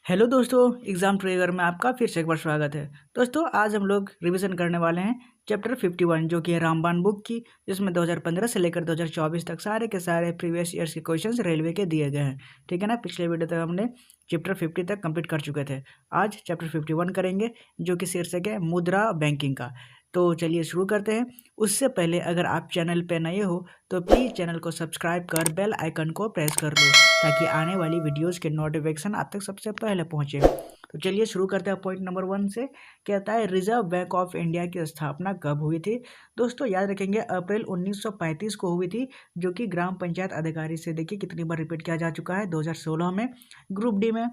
Hello दोस्तों, exam ट्रेगर में आपका फिर से एक बार स्वागत है। दोस्तों, आज हम लोग रिवीजन करने वाले हैं चैप्टर 51 जो कि है रामबाण बुक की, जिसमें 2015 से लेकर 2024 तक सारे के सारे प्रीवियस ईयर्स के क्वेश्चंस रेलवे के दिए गए हैं। ठीक है ना। पिछले वीडियो तक हमने चैप्टर 50 तक कंप्लीट कर चुके थे। आज चैप्टर 51 करेंगे जो कि शीर्षक है मुद्रा बैंकिंग का। तो चलिए शुरू करते हैं। उससे पहले अगर आप चैनल पे नए हो तो प्लीज़ चैनल को सब्सक्राइब कर बेल आइकन को प्रेस कर लो ताकि आने वाली वीडियोस के नोटिफिकेशन आप तक सबसे पहले पहुंचे। तो चलिए शुरू करते हैं पॉइंट नंबर 1 से। कहता है रिजर्व बैंक ऑफ इंडिया की स्थापना कब हुई थी। दोस्तों याद रखेंगे अप्रैल 1935 को हुई थी, जो कि ग्राम पंचायत अधिकारी से देखिए कितनी बार रिपीट किया जा चुका है। 2016 में, ग्रुप डी में,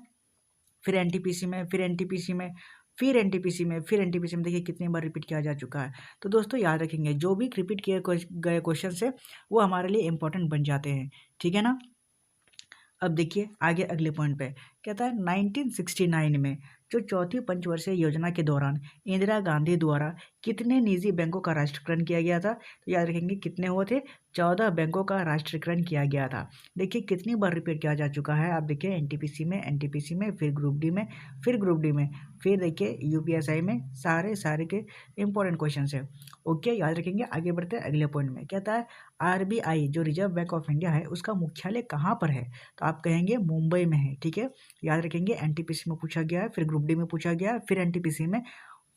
फिर एनटीपीसी में, फिर एनटीपीसी में, फिर एनटीपीसी में, फिर एनटीपीसी में देखिए कितनी बार रिपीट किया जा चुका है। तो दोस्तों याद रखेंगे जो भी रिपीट किए गए क्वेश्चन है वो हमारे लिए इंपॉर्टेंट बन जाते हैं। ठीक है ना। अब देखिए आगे अगले पॉइंट पे कहता है 1969 में जो चौथी पंचवर्षीय योजना के दौरान इंदिरा गांधी द्वारा कितने निजी बैंकों का राष्ट्रीयकरण किया गया था। तो याद रखेंगे कितने हुए थे, 14 बैंकों का राष्ट्रीयकरण किया गया था। देखिए कितनी बार रिपीट किया जा चुका है। आप देखिए एनटीपीसी में, फिर ग्रुप डी में, फिर ग्रुप डी में, फिर देखिए यूपीएसआई में, सारे के इंपॉर्टेंट क्वेश्चन है। ओके याद रखेंगे। आगे बढ़ते हैं अगले पॉइंट में। कहता है आरबीआई जो रिजर्व बैंक ऑफ इंडिया है उसका मुख्यालय कहाँ पर है। तो आप कहेंगे मुंबई में है। ठीक है, याद रखेंगे एनटीपीसी में पूछा गया है, फिर ग्रुप डी में पूछा गया है, फिर एनटीपीसी में,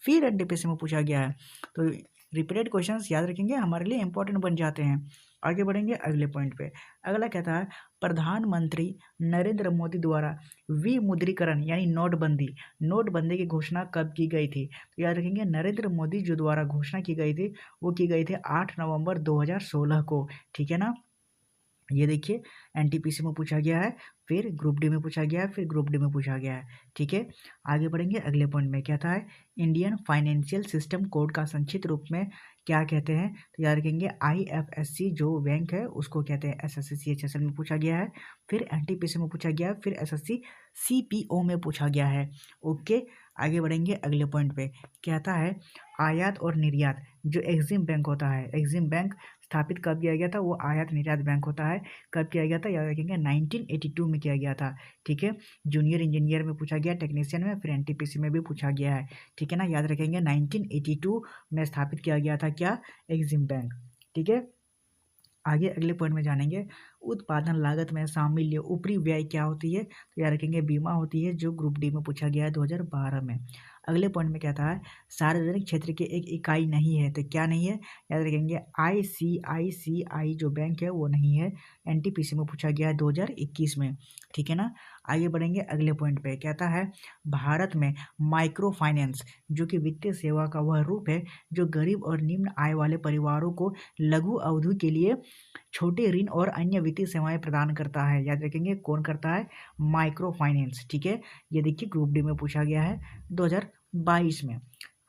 फिर एनटीपीसी में पूछा गया है। तो रिपीटेड क्वेश्चंस याद रखेंगे हमारे लिए इंपॉर्टेंट बन जाते हैं। आगे बढ़ेंगे अगले पॉइंट पे। अगला कहता है प्रधानमंत्री नरेंद्र मोदी द्वारा विमुद्रीकरण यानी नोटबंदी की घोषणा कब की गई थी। तो याद रखेंगे नरेंद्र मोदी जो द्वारा घोषणा की गई थी वो की गई थी 8 नवंबर 2016 को। ठीक है ना। ये देखिए एनटीपीसी में पूछा गया है, फिर ग्रुप डी में पूछा गया है, फिर ग्रुप डी में पूछा गया है। ठीक है, आगे बढ़ेंगे अगले पॉइंट में। कहता है इंडियन फाइनेंशियल सिस्टम कोड का संक्षिप्त रूप में क्या कहते हैं। तो याद रखेंगे आईएफएससी जो बैंक है उसको कहते हैं। एसएससी सीएचएसएल में पूछा गया है, फिर एनटीपीसी में पूछा गया है, फिर एसएससी सीपीओ में पूछा गया है। ओके, आगे बढ़ेंगे अगले पॉइंट पे। कहता है आयात और निर्यात जो एग्जिम बैंक होता है, एग्जिम बैंक स्थापित कब किया गया था। वो आयात निर्यात बैंक होता है। कब किया गया था, याद रखेंगे 1982 में किया गया था। ठीक है, जूनियर इंजीनियर में पूछा गया, टेक्नीशियन में, फिर एनटीपीसी में भी पूछा गया है। ठीक है ना, याद रखेंगे 1982 में स्थापित किया गया था क्या, एग्जिम बैंक। ठीक है, आगे अगले पॉइंट में जानेंगे उत्पादन लागत में शामिल ऊपरी व्यय क्या होती है। तो याद रखेंगे बीमा होती है, जो ग्रुप डी में पूछा गया है 2012 में। अगले पॉइंट में कहता है सार्वजनिक क्षेत्र की एक इकाई नहीं है। तो क्या नहीं है, याद रखेंगे आईसीआईसीआई जो बैंक है वो नहीं है। एनटीपीसी में पूछा गया है 2021 में। ठीक है ना, आगे बढ़ेंगे अगले पॉइंट पे। कहता है भारत में माइक्रो फाइनेंस जो कि वित्तीय सेवा का वह रूप है जो गरीब और निम्न आय वाले परिवारों को लघु अवधि के लिए छोटे ऋण और अन्य वित्तीय सेवाएं प्रदान करता है। याद रखेंगे कौन करता है, माइक्रो फाइनेंस। ठीक है, ये देखिए ग्रुप डी में पूछा गया है 2022 में।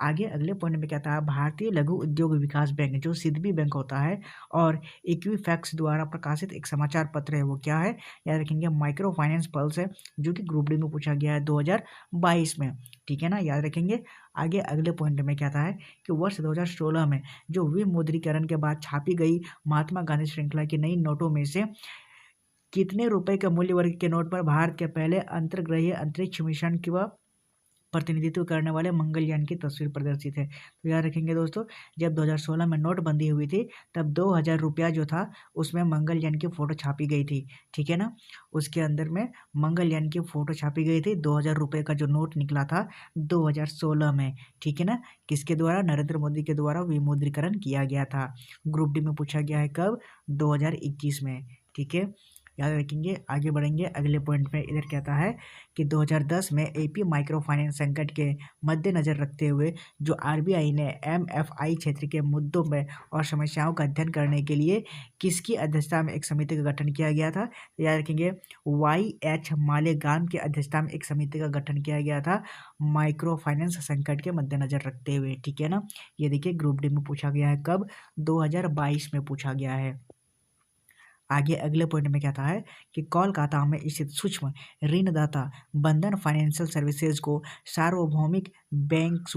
आगे अगले पॉइंट में कहता है भारतीय लघु उद्योग विकास बैंक जो सिडबी बैंक होता है और इक्विफैक्स द्वारा प्रकाशित एक समाचार पत्र है वो क्या है। याद रखेंगे माइक्रो फाइनेंस पल्स है, जो कि ग्रुप डी में पूछा गया है 2022 में। ठीक है ना, याद रखेंगे। आगे अगले पॉइंट में कहता है कि वर्ष 2016 में जो विमुद्रीकरण के बाद छापी गई महात्मा गांधी श्रृंखला की नई नोटों में से कितने रुपए के मूल्य वर्ग के नोट पर भारत के पहले अंतर्ग्रहीय अंतरिक्ष मिशन की वह प्रतिनिधित्व करने वाले मंगलयान की तस्वीर प्रदर्शित है। तो याद रखेंगे दोस्तों, जब 2016 में नोटबंदी हुई थी तब 2000 रुपया जो था उसमें मंगलयान की फ़ोटो छापी गई थी। ठीक है ना, उसके अंदर में मंगलयान की फ़ोटो छापी गई थी। 2000 रुपये का जो नोट निकला था 2016 में। ठीक है ना, किसके द्वारा, नरेंद्र मोदी के द्वारा विमुद्रीकरण किया गया था। ग्रुप डी में पूछा गया है कब, 2021 में। ठीक है, याद रखेंगे। आगे बढ़ेंगे अगले पॉइंट में। इधर कहता है कि 2010 में एपी माइक्रो फाइनेंस संकट के मद्देनजर रखते हुए जो आरबीआई ने एमएफआई क्षेत्र के मुद्दों में और समस्याओं का अध्ययन करने के लिए किसकी अध्यक्षता में एक समिति का गठन किया गया था। तो याद रखेंगे YH मालेगाम की अध्यक्षता में एक समिति का गठन किया गया था माइक्रो फाइनेंस संकट के मद्देनजर रखते हुए। ठीक है ना, ये देखिए ग्रुप डी में पूछा गया है कब, 2022 में पूछा गया है। आगे अगले पॉइंट में कहता है कि कोलकाता में स्थित सूक्ष्म ऋणदाता बंधन फाइनेंशियल सर्विसेज को सार्वभौमिक बैंक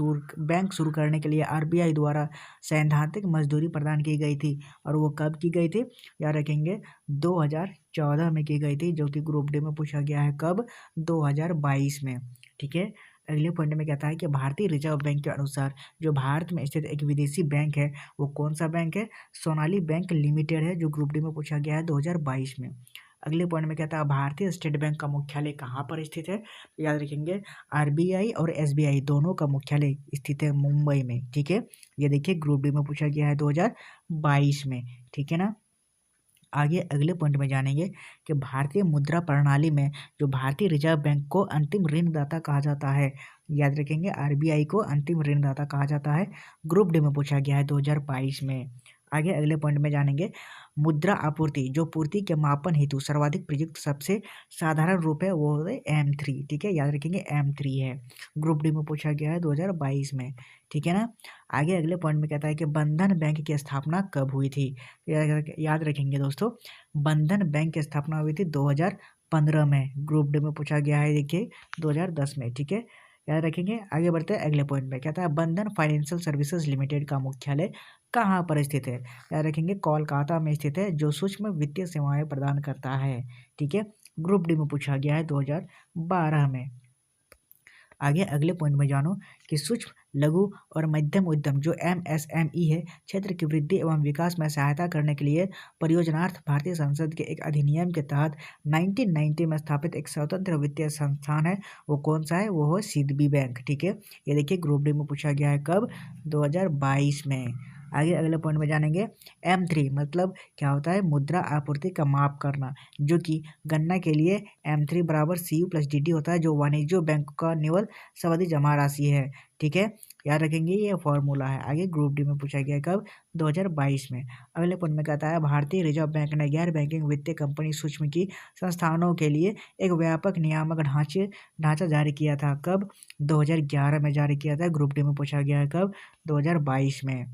शुरू करने के लिए आरबीआई द्वारा सैद्धांतिक मजदूरी प्रदान की गई थी। और वो कब की गई थी, याद रखेंगे 2014 में की गई थी, जो कि ग्रुप डी में पूछा गया है कब, 2022 में। ठीक है, अगले पॉइंट में कहता है कि भारतीय रिजर्व बैंक के अनुसार जो भारत में स्थित एक विदेशी बैंक है वो कौन सा बैंक है, सोनाली बैंक लिमिटेड है, जो ग्रुप डी में पूछा गया है 2022 में। अगले पॉइंट में कहता है भारतीय स्टेट बैंक का मुख्यालय कहाँ पर स्थित है, तो याद रखेंगे आरबीआई और एसबीआई दोनों का मुख्यालय स्थित है मुंबई में। ठीक है, ये देखिए ग्रुप डी में पूछा गया है 2022 में। ठीक है ना। आगे अगले पॉइंट में जानेंगे कि भारतीय मुद्रा प्रणाली में जो भारतीय रिजर्व बैंक को अंतिम ऋणदाता कहा जाता है, याद रखेंगे आरबीआई को अंतिम ऋणदाता कहा जाता है, ग्रुप डी में पूछा गया है 2022 में। आगे अगले पॉइंट में जानेंगे मुद्रा आपूर्ति जो पूर्ति के मापन हेतु सर्वाधिक प्रयुक्त सबसे साधारण रूप है वो है M3। ठीक है, याद रखेंगे M3 है, ग्रुप डी में पूछा गया है 2022 में। ठीक है ना। आगे अगले पॉइंट में कहता है कि बंधन बैंक की स्थापना कब हुई थी, याद रखेंगे दोस्तों बंधन बैंक की स्थापना हुई थी 2015 में, ग्रुप डी में पूछा गया है देखिए 2010 में। ठीक है, याद रखेंगे। आगे बढ़ते हैं अगले पॉइंट में, कहता है बंधन फाइनेंशियल सर्विसेज लिमिटेड का मुख्यालय कहाँ पर स्थित है, याद रखेंगे कोलकाता में स्थित है, जो सूक्ष्म वित्तीय सेवाएं प्रदान करता है। ठीक है, ग्रुप डी में पूछा गया है 2012 में। आगे अगले पॉइंट में जानो कि सूक्ष्म लघु और मध्यम उद्यम जो MSME है क्षेत्र की वृद्धि एवं विकास में सहायता करने के लिए परियोजनार्थ भारतीय संसद के एक अधिनियम के तहत 1990 में स्थापित एक स्वतंत्र वित्तीय संस्थान है, वो कौन सा है, वो है सिडबी बैंक। ठीक है, ये देखिए ग्रुप डी में पूछा गया है कब, 2022 में। आगे अगले पॉइंट में जानेंगे M3 मतलब क्या होता है, मुद्रा आपूर्ति का माप करना, जो कि गणना के लिए M3 बराबर CU+DT होता है, जो वाणिज्य बैंक का निवल सावधि जमा राशि है। ठीक है, याद रखेंगे ये फॉर्मूला है। आगे ग्रुप डी में पूछा गया कब, 2022 में। अगले पॉइंट में कहता है भारतीय रिजर्व बैंक ने गैर बैंकिंग वित्तीय कंपनी सूक्ष्म की संस्थानों के लिए एक व्यापक नियामक ढांचा जारी किया था, कब, 2011 में जारी किया था, ग्रुप डी में पूछा गया है कब, 2022 में।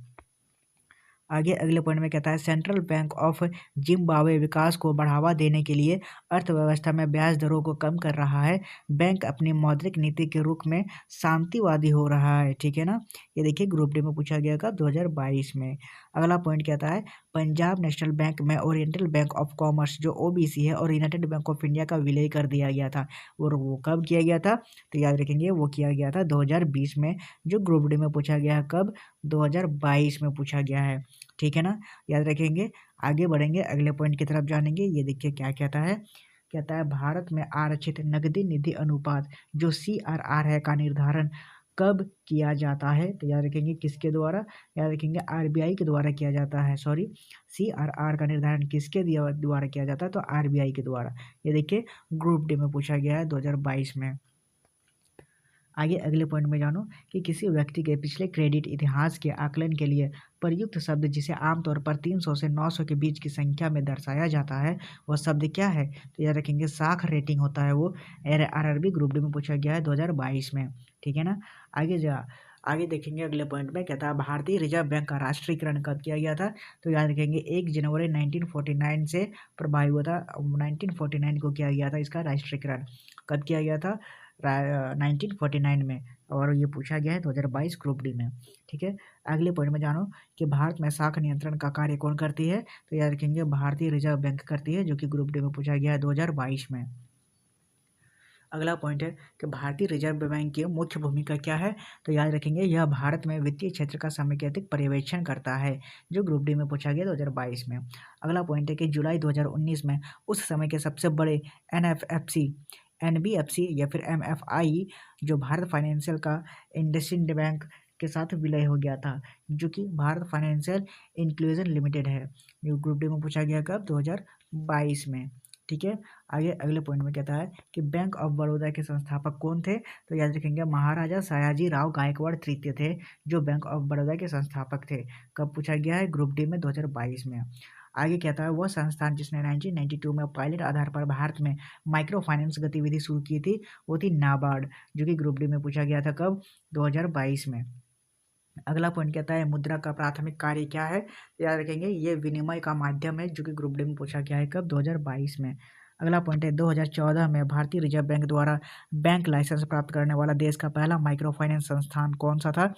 आगे अगले पॉइंट में कहता है सेंट्रल बैंक ऑफ जिम्बाब्वे विकास को बढ़ावा देने के लिए अर्थव्यवस्था में ब्याज दरों को कम कर रहा है, बैंक अपनी मौद्रिक नीति के रुख में शांतिवादी हो रहा है। ठीक है ना, ये देखिए ग्रुप डी में पूछा गया कब, 2022 में। अगला पॉइंट कहता है पंजाब नेशनल बैंक में ओरिएंटल बैंक ऑफ कॉमर्स जो OBC है और यूनाइटेड बैंक ऑफ इंडिया का विलय कर दिया गया था, और वो कब किया गया था, तो याद रखेंगे वो किया गया था 2020 में, जो ग्रुप डी में पूछा गया है कब, 2022 में पूछा गया है। ठीक है ना, याद रखेंगे। आगे बढ़ेंगे अगले पॉइंट की तरफ जानेंगे, ये देखिए क्या कहता है, कहता है भारत में आरक्षित नकदी निधि अनुपात जो CRR है का निर्धारण कब किया जाता है, तो याद रखेंगे किसके द्वारा, याद रखेंगे आरबीआई के द्वारा किया जाता है, सॉरी CRR का निर्धारण किसके द्वारा किया जाता है, तो आरबीआई के द्वारा। ये देखिए ग्रुप डी में पूछा गया है 2022 में। आगे अगले पॉइंट में जानो कि किसी व्यक्ति के पिछले क्रेडिट इतिहास के आकलन के लिए प्रयुक्त शब्द जिसे आमतौर पर 300 से 900 के बीच की संख्या में दर्शाया जाता है वह शब्द क्या है, तो याद रखेंगे साख रेटिंग होता है वो, RRB ग्रुप डी में पूछा गया है 2022 में। ठीक है ना। आगे देखेंगे अगले पॉइंट में, कहता है भारतीय रिजर्व बैंक का राष्ट्रीयकरण कब किया गया था, तो याद रखेंगे 1 जनवरी 1949 से प्रभावी हुआ था, 1949 को किया गया था इसका राष्ट्रीयकरण। कब किया गया था, 1949 में, और ये पूछा गया है 2022 ग्रुप डी में। ठीक है, अगले पॉइंट में जानो कि भारत में साख नियंत्रण का कार्य कौन करती है, तो याद रखेंगे भारतीय रिजर्व बैंक करती है, जो कि ग्रुप डी में पूछा गया है 2022 में। अगला पॉइंट है कि भारतीय रिजर्व बैंक की मुख्य भूमिका क्या है, तो याद रखेंगे यह भारत में वित्तीय क्षेत्र का समेकित पर्यवेक्षण करता है, जो ग्रुप डी में पूछा गया 2022 में। अगला पॉइंट है कि जुलाई 2019 में उस समय के सबसे बड़े NBFC या फिर MFI जो भारत फाइनेंशियल का इंडसइंड बैंक के साथ विलय हो गया था, जो कि भारत फाइनेंशियल इंक्लूजन लिमिटेड है, जो ग्रुप डी में पूछा गया कब, 2022 में। ठीक है, आगे अगले पॉइंट में कहता है कि बैंक ऑफ बड़ौदा के संस्थापक कौन थे, तो याद रखेंगे महाराजा सयाजी राव गायकवाड़ तृतीय थे, जो बैंक ऑफ बड़ौदा के संस्थापक थे। कब पूछा गया है, ग्रुप डी में 2022 में। आगे कहता है वह संस्थान जिसने 1992 में पायलट आधार पर भारत में माइक्रो फाइनेंस गतिविधि शुरू की थी वो थी नाबार्ड, जो कि ग्रुप डी में पूछा गया था कब, 2022 में। अगला पॉइंट कहता है मुद्रा का प्राथमिक कार्य क्या है, तो याद रखेंगे ये विनिमय का माध्यम है, जो कि ग्रुप डी में पूछा गया है कब, 2022 में। अगला पॉइंट है 2014 में भारतीय रिजर्व बैंक द्वारा बैंक लाइसेंस प्राप्त करने वाला देश का पहला माइक्रो फाइनेंस संस्थान कौन सा था।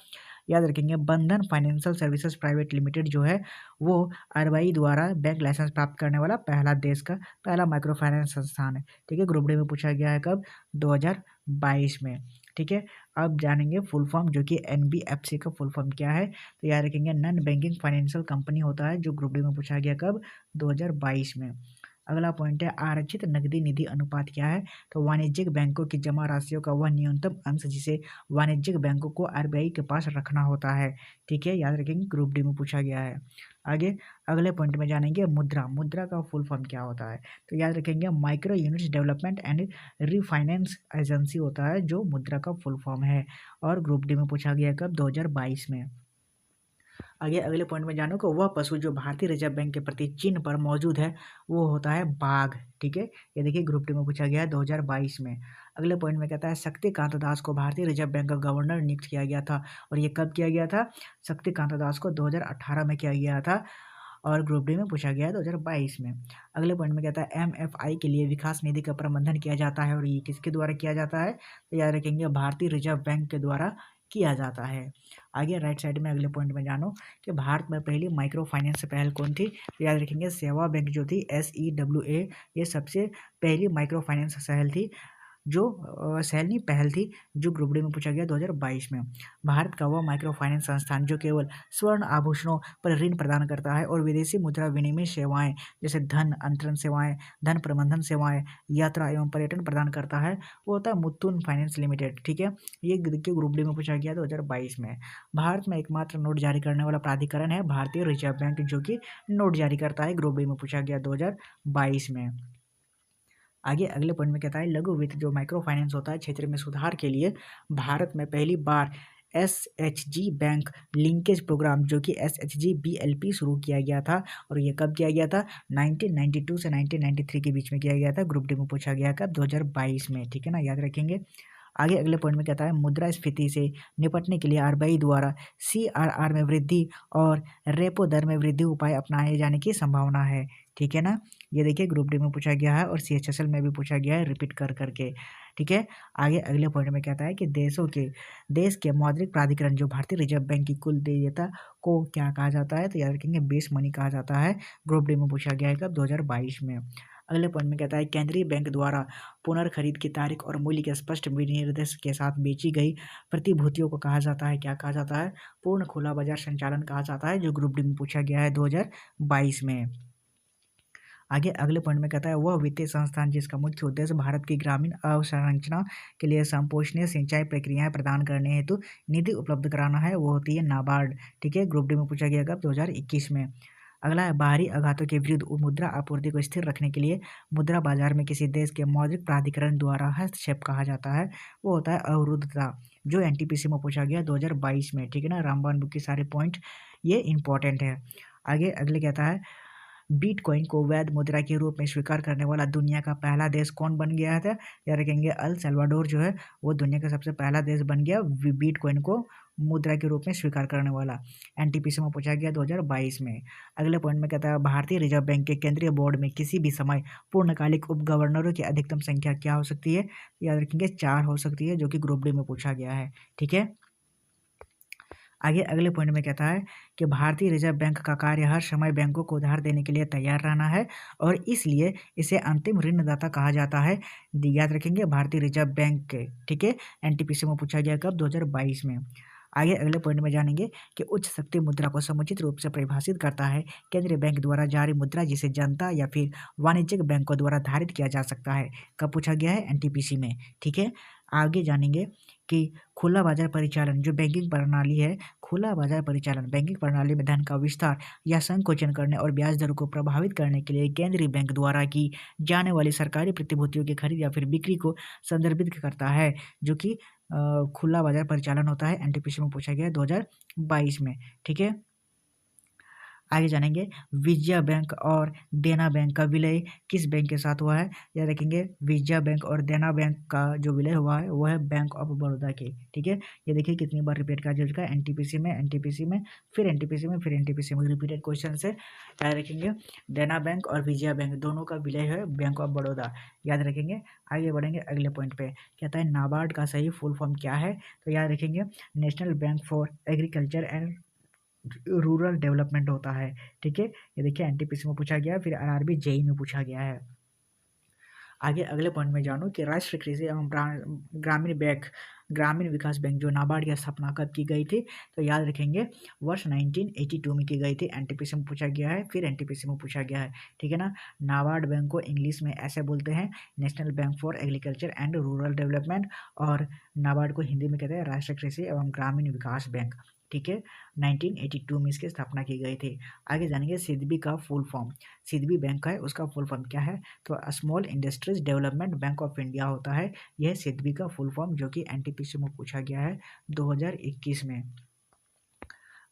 याद रखेंगे बंधन फाइनेंशियल सर्विसेज प्राइवेट लिमिटेड जो है वो आरबीआई द्वारा बैंक लाइसेंस प्राप्त करने वाला पहला देश का पहला माइक्रो फाइनेंस संस्थान है। ठीक है, ग्रुप डी में पूछा गया है कब, 2022 में। ठीक है, अब जानेंगे फुल फॉर्म, जो कि एनबीएफसी का फुल फॉर्म क्या है, तो याद रखेंगे नॉन बैंकिंग फाइनेंशियल कंपनी होता है, जो ग्रुप डी में पूछा गया कब, 2022 में। अगला पॉइंट है आरक्षित नकदी निधि अनुपात क्या है, तो वाणिज्यिक बैंकों की जमा राशियों का वह न्यूनतम अंश जिसे वाणिज्यिक बैंकों को आरबीआई के पास रखना होता है। ठीक है, याद रखेंगे ग्रुप डी में पूछा गया है। आगे अगले पॉइंट में जानेंगे मुद्रा। मुद्रा का फुल फॉर्म क्या होता है, तो याद रखेंगे micro units development and refinance agency होता है, जो मुद्रा का फुल फॉर्म है, और ग्रुप डी में पूछा गया कब, 2022 में। आगे अगले पॉइंट में जानो कि वह पशु जो भारतीय रिजर्व बैंक के प्रति चिन्ह पर मौजूद है वो होता है बाघ। ठीक है, ये देखिए ग्रुप डी में पूछा गया है 2022 में। अगले पॉइंट में कहता है शक्तिकांत दास को भारतीय रिजर्व बैंक का गवर्नर नियुक्त किया गया था, और ये कब किया गया था, शक्तिकांत दास को 2018 में किया गया था, और ग्रुप डी में पूछा गया है 2022 में। अगले पॉइंट में कहता है एमएफआई के लिए विकास निधि का प्रबंधन किया जाता है, और ये किसके द्वारा किया जाता है, तो याद रखेंगे भारतीय रिजर्व बैंक के द्वारा किया जाता है। आगे राइट साइड में अगले पॉइंट में जानो कि भारत में पहली माइक्रो फाइनेंस पहल कौन थी, तो याद रखेंगे सेवा बैंक जो थी SEWA, ये सबसे पहली माइक्रो फाइनेंस सहल थी, जो सहल नहीं पहल थी, जो ग्रुप डी में पूछा गया 2022 में। भारत का वह माइक्रो फाइनेंस संस्थान जो केवल स्वर्ण आभूषणों पर ऋण प्रदान करता है और विदेशी मुद्रा विनिमय सेवाएं जैसे धन अंतरण सेवाएं, धन प्रबंधन सेवाएं, यात्रा एवं पर्यटन प्रदान करता है, वो होता है मुथूट फाइनेंस लिमिटेड। ठीक है, ये देखिए ग्रुप डी में पूछा गया 2022 में। भारत में एकमात्र नोट जारी करने वाला प्राधिकरण है भारतीय रिजर्व बैंक, जो कि नोट जारी करता है, ग्रुप डी में पूछा गया 2022 में। आगे अगले पॉइंट में कहता है लघु वित्त जो माइक्रो फाइनेंस होता है क्षेत्र में सुधार के लिए भारत में पहली बार SHG बैंक लिंकेज प्रोग्राम जो कि SHG BLP शुरू किया गया था, और ये कब किया गया था, 1992 से 1993 के बीच में किया गया था। ग्रुप डी में पूछा गया कब, 2022 में। ठीक है ना, याद रखेंगे। आगे अगले पॉइंट में कहता है मुद्रास्फीति से निपटने के लिए आरबीआई द्वारा CRR में वृद्धि और रेपो दर में वृद्धि उपाय अपनाए जाने की संभावना है। ठीक है ना, ये देखिए ग्रुप डी में पूछा गया है, और CHSL में भी पूछा गया है रिपीट कर करके। ठीक है, आगे अगले पॉइंट में कहता है कि देश के मौद्रिक प्राधिकरण जो भारतीय रिजर्व बैंक की कुल देयता को क्या कहा जाता है, तो याद रखेंगे बेस मनी कहा जाता है। ग्रुप डी में पूछा गया है कब, 2022 में। अगले पॉइंट में कहता है केंद्रीय बैंक द्वारा पुनर्खरीद की तारीख और मूल्य के स्पष्ट विनिर्देश के साथ बेची गई प्रतिभूतियों को कहा जाता है, क्या कहा जाता है, पूर्ण खुला बाजार संचालन कहा जाता है, जो ग्रुप डी में पूछा गया है 2022 में। आगे अगले पॉइंट में कहता है वह वित्तीय संस्थान जिसका मुख्य उद्देश्य भारत की ग्रामीण अवसंरचना के लिए संपोषणीय सिंचाई प्रक्रियाएं प्रदान करने हेतु निधि उपलब्ध कराना है, वो होती है नाबार्ड। ठीक है, ग्रुप डी में पूछा गया कब, 2021 में। अगला है बाहरी आघातों के विरुद्ध मुद्रा आपूर्ति को स्थिर रखने के लिए मुद्रा बाजार में किसी देश के मौद्रिक प्राधिकरण द्वारा हस्तक्षेप कहा जाता है, वो होता है अवरुद्धता, जो NTPC में पूछा गया 2022 में। ठीक है ना, रामबाण बुक के सारे पॉइंट ये इंपॉर्टेंट है। आगे अगले कहता है बिटकॉइन को वैध मुद्रा के रूप में स्वीकार करने वाला दुनिया का पहला देश कौन बन गया था, या रखेंगे अल सल्वाडोर जो है वो दुनिया का सबसे पहला देश बन गया बिटकॉइन को मुद्रा के रूप में स्वीकार करने वाला। NTPC में पूछा गया 2022 में। अगले पॉइंट में कहता है भारतीय रिजर्व बैंक के केंद्रीय बोर्ड में किसी भी समय पूर्णकालिक उप गवर्नरों की अधिकतम संख्या क्या हो सकती है, याद रखेंगे 4 हो सकती है, जो कि ग्रुप डी में पूछा गया है। ठीक है, आगे अगले पॉइंट में कहता है कि भारतीय रिजर्व बैंक का कार्य हर समय बैंकों को उधार देने के लिए तैयार रहना है, और इसलिए इसे अंतिम ऋणदाता कहा जाता है, याद रखेंगे भारतीय रिजर्व बैंक के। ठीक है, NTPC में पूछा गया कब, 2022 में। आगे अगले पॉइंट में जानेंगे कि उच्च शक्ति मुद्रा को समुचित रूप से परिभाषित करता है केंद्रीय बैंक द्वारा जारी मुद्रा, जिसे जनता या फिर वाणिज्यिक बैंकों द्वारा धारित किया जा सकता है, कब पूछा गया है, NTPC में। ठीक है, आगे जानेंगे कि खुला बाजार परिचालन जो बैंकिंग प्रणाली है, खुला बाजार परिचालन बैंकिंग प्रणाली में धन का विस्तार या संकोचन करने और ब्याज दरों को प्रभावित करने के लिए केंद्रीय बैंक द्वारा की जाने वाली सरकारी प्रतिभूतियों की खरीद या फिर बिक्री को संदर्भित करता है, जो कि खुला बाजार परिचालन होता है। NTPC में पूछा गया 2022 में। ठीक है, आगे जानेंगे विजया बैंक और देना बैंक का विलय किस बैंक के साथ हुआ है। याद रखेंगे विजया बैंक और देना बैंक का जो विलय हुआ है वो है बैंक ऑफ बड़ौदा के। ठीक है, ये देखिए कितनी बार रिपीट कर चुका है, एनटीपीसी में, एनटीपीसी में, फिर एनटीपीसी में, फिर एनटीपीसी में, रिपीटेड क्वेश्चन से। याद रखेंगे देना बैंक और विजया बैंक दोनों का विलय है बैंक ऑफ बड़ौदा, याद रखेंगे। आगे बढ़ेंगे अगले पॉइंट पे, कहता है नाबार्ड का सही फुल फॉर्म क्या है। तो याद रखेंगे national bank for agriculture and rural development होता है। ठीक है, ये देखिए एनटीपीसी में पूछा गया, फिर आरआरबी जेई में पूछा गया है। आगे अगले पॉइंट में जानो कि राष्ट्रीय कृषि एवं ग्रामीण विकास बैंक जो नाबार्ड की स्थापना कब की गई थी। तो याद रखेंगे वर्ष 1982 में की गई थी, एनटीपीसी में पूछा गया है, फिर एनटीपीसी में पूछा गया है। ठीक है ना, नाबार्ड बैंक को इंग्लिश में ऐसे बोलते हैं national bank for agriculture and rural development, और नाबार्ड को हिंदी में कहते हैं राष्ट्रीय कृषि एवं ग्रामीण विकास बैंक। ठीक है, 1982 में इसकी स्थापना की गई थी। आगे जानेंगे सिडबी का फुल फॉर्म। सिडबी बैंक है, उसका फुल फॉर्म क्या है। तो small industries development bank of India होता है यह सिडबी का फुल फॉर्म, जो कि एनटीपीसी में पूछा गया है 2021 में।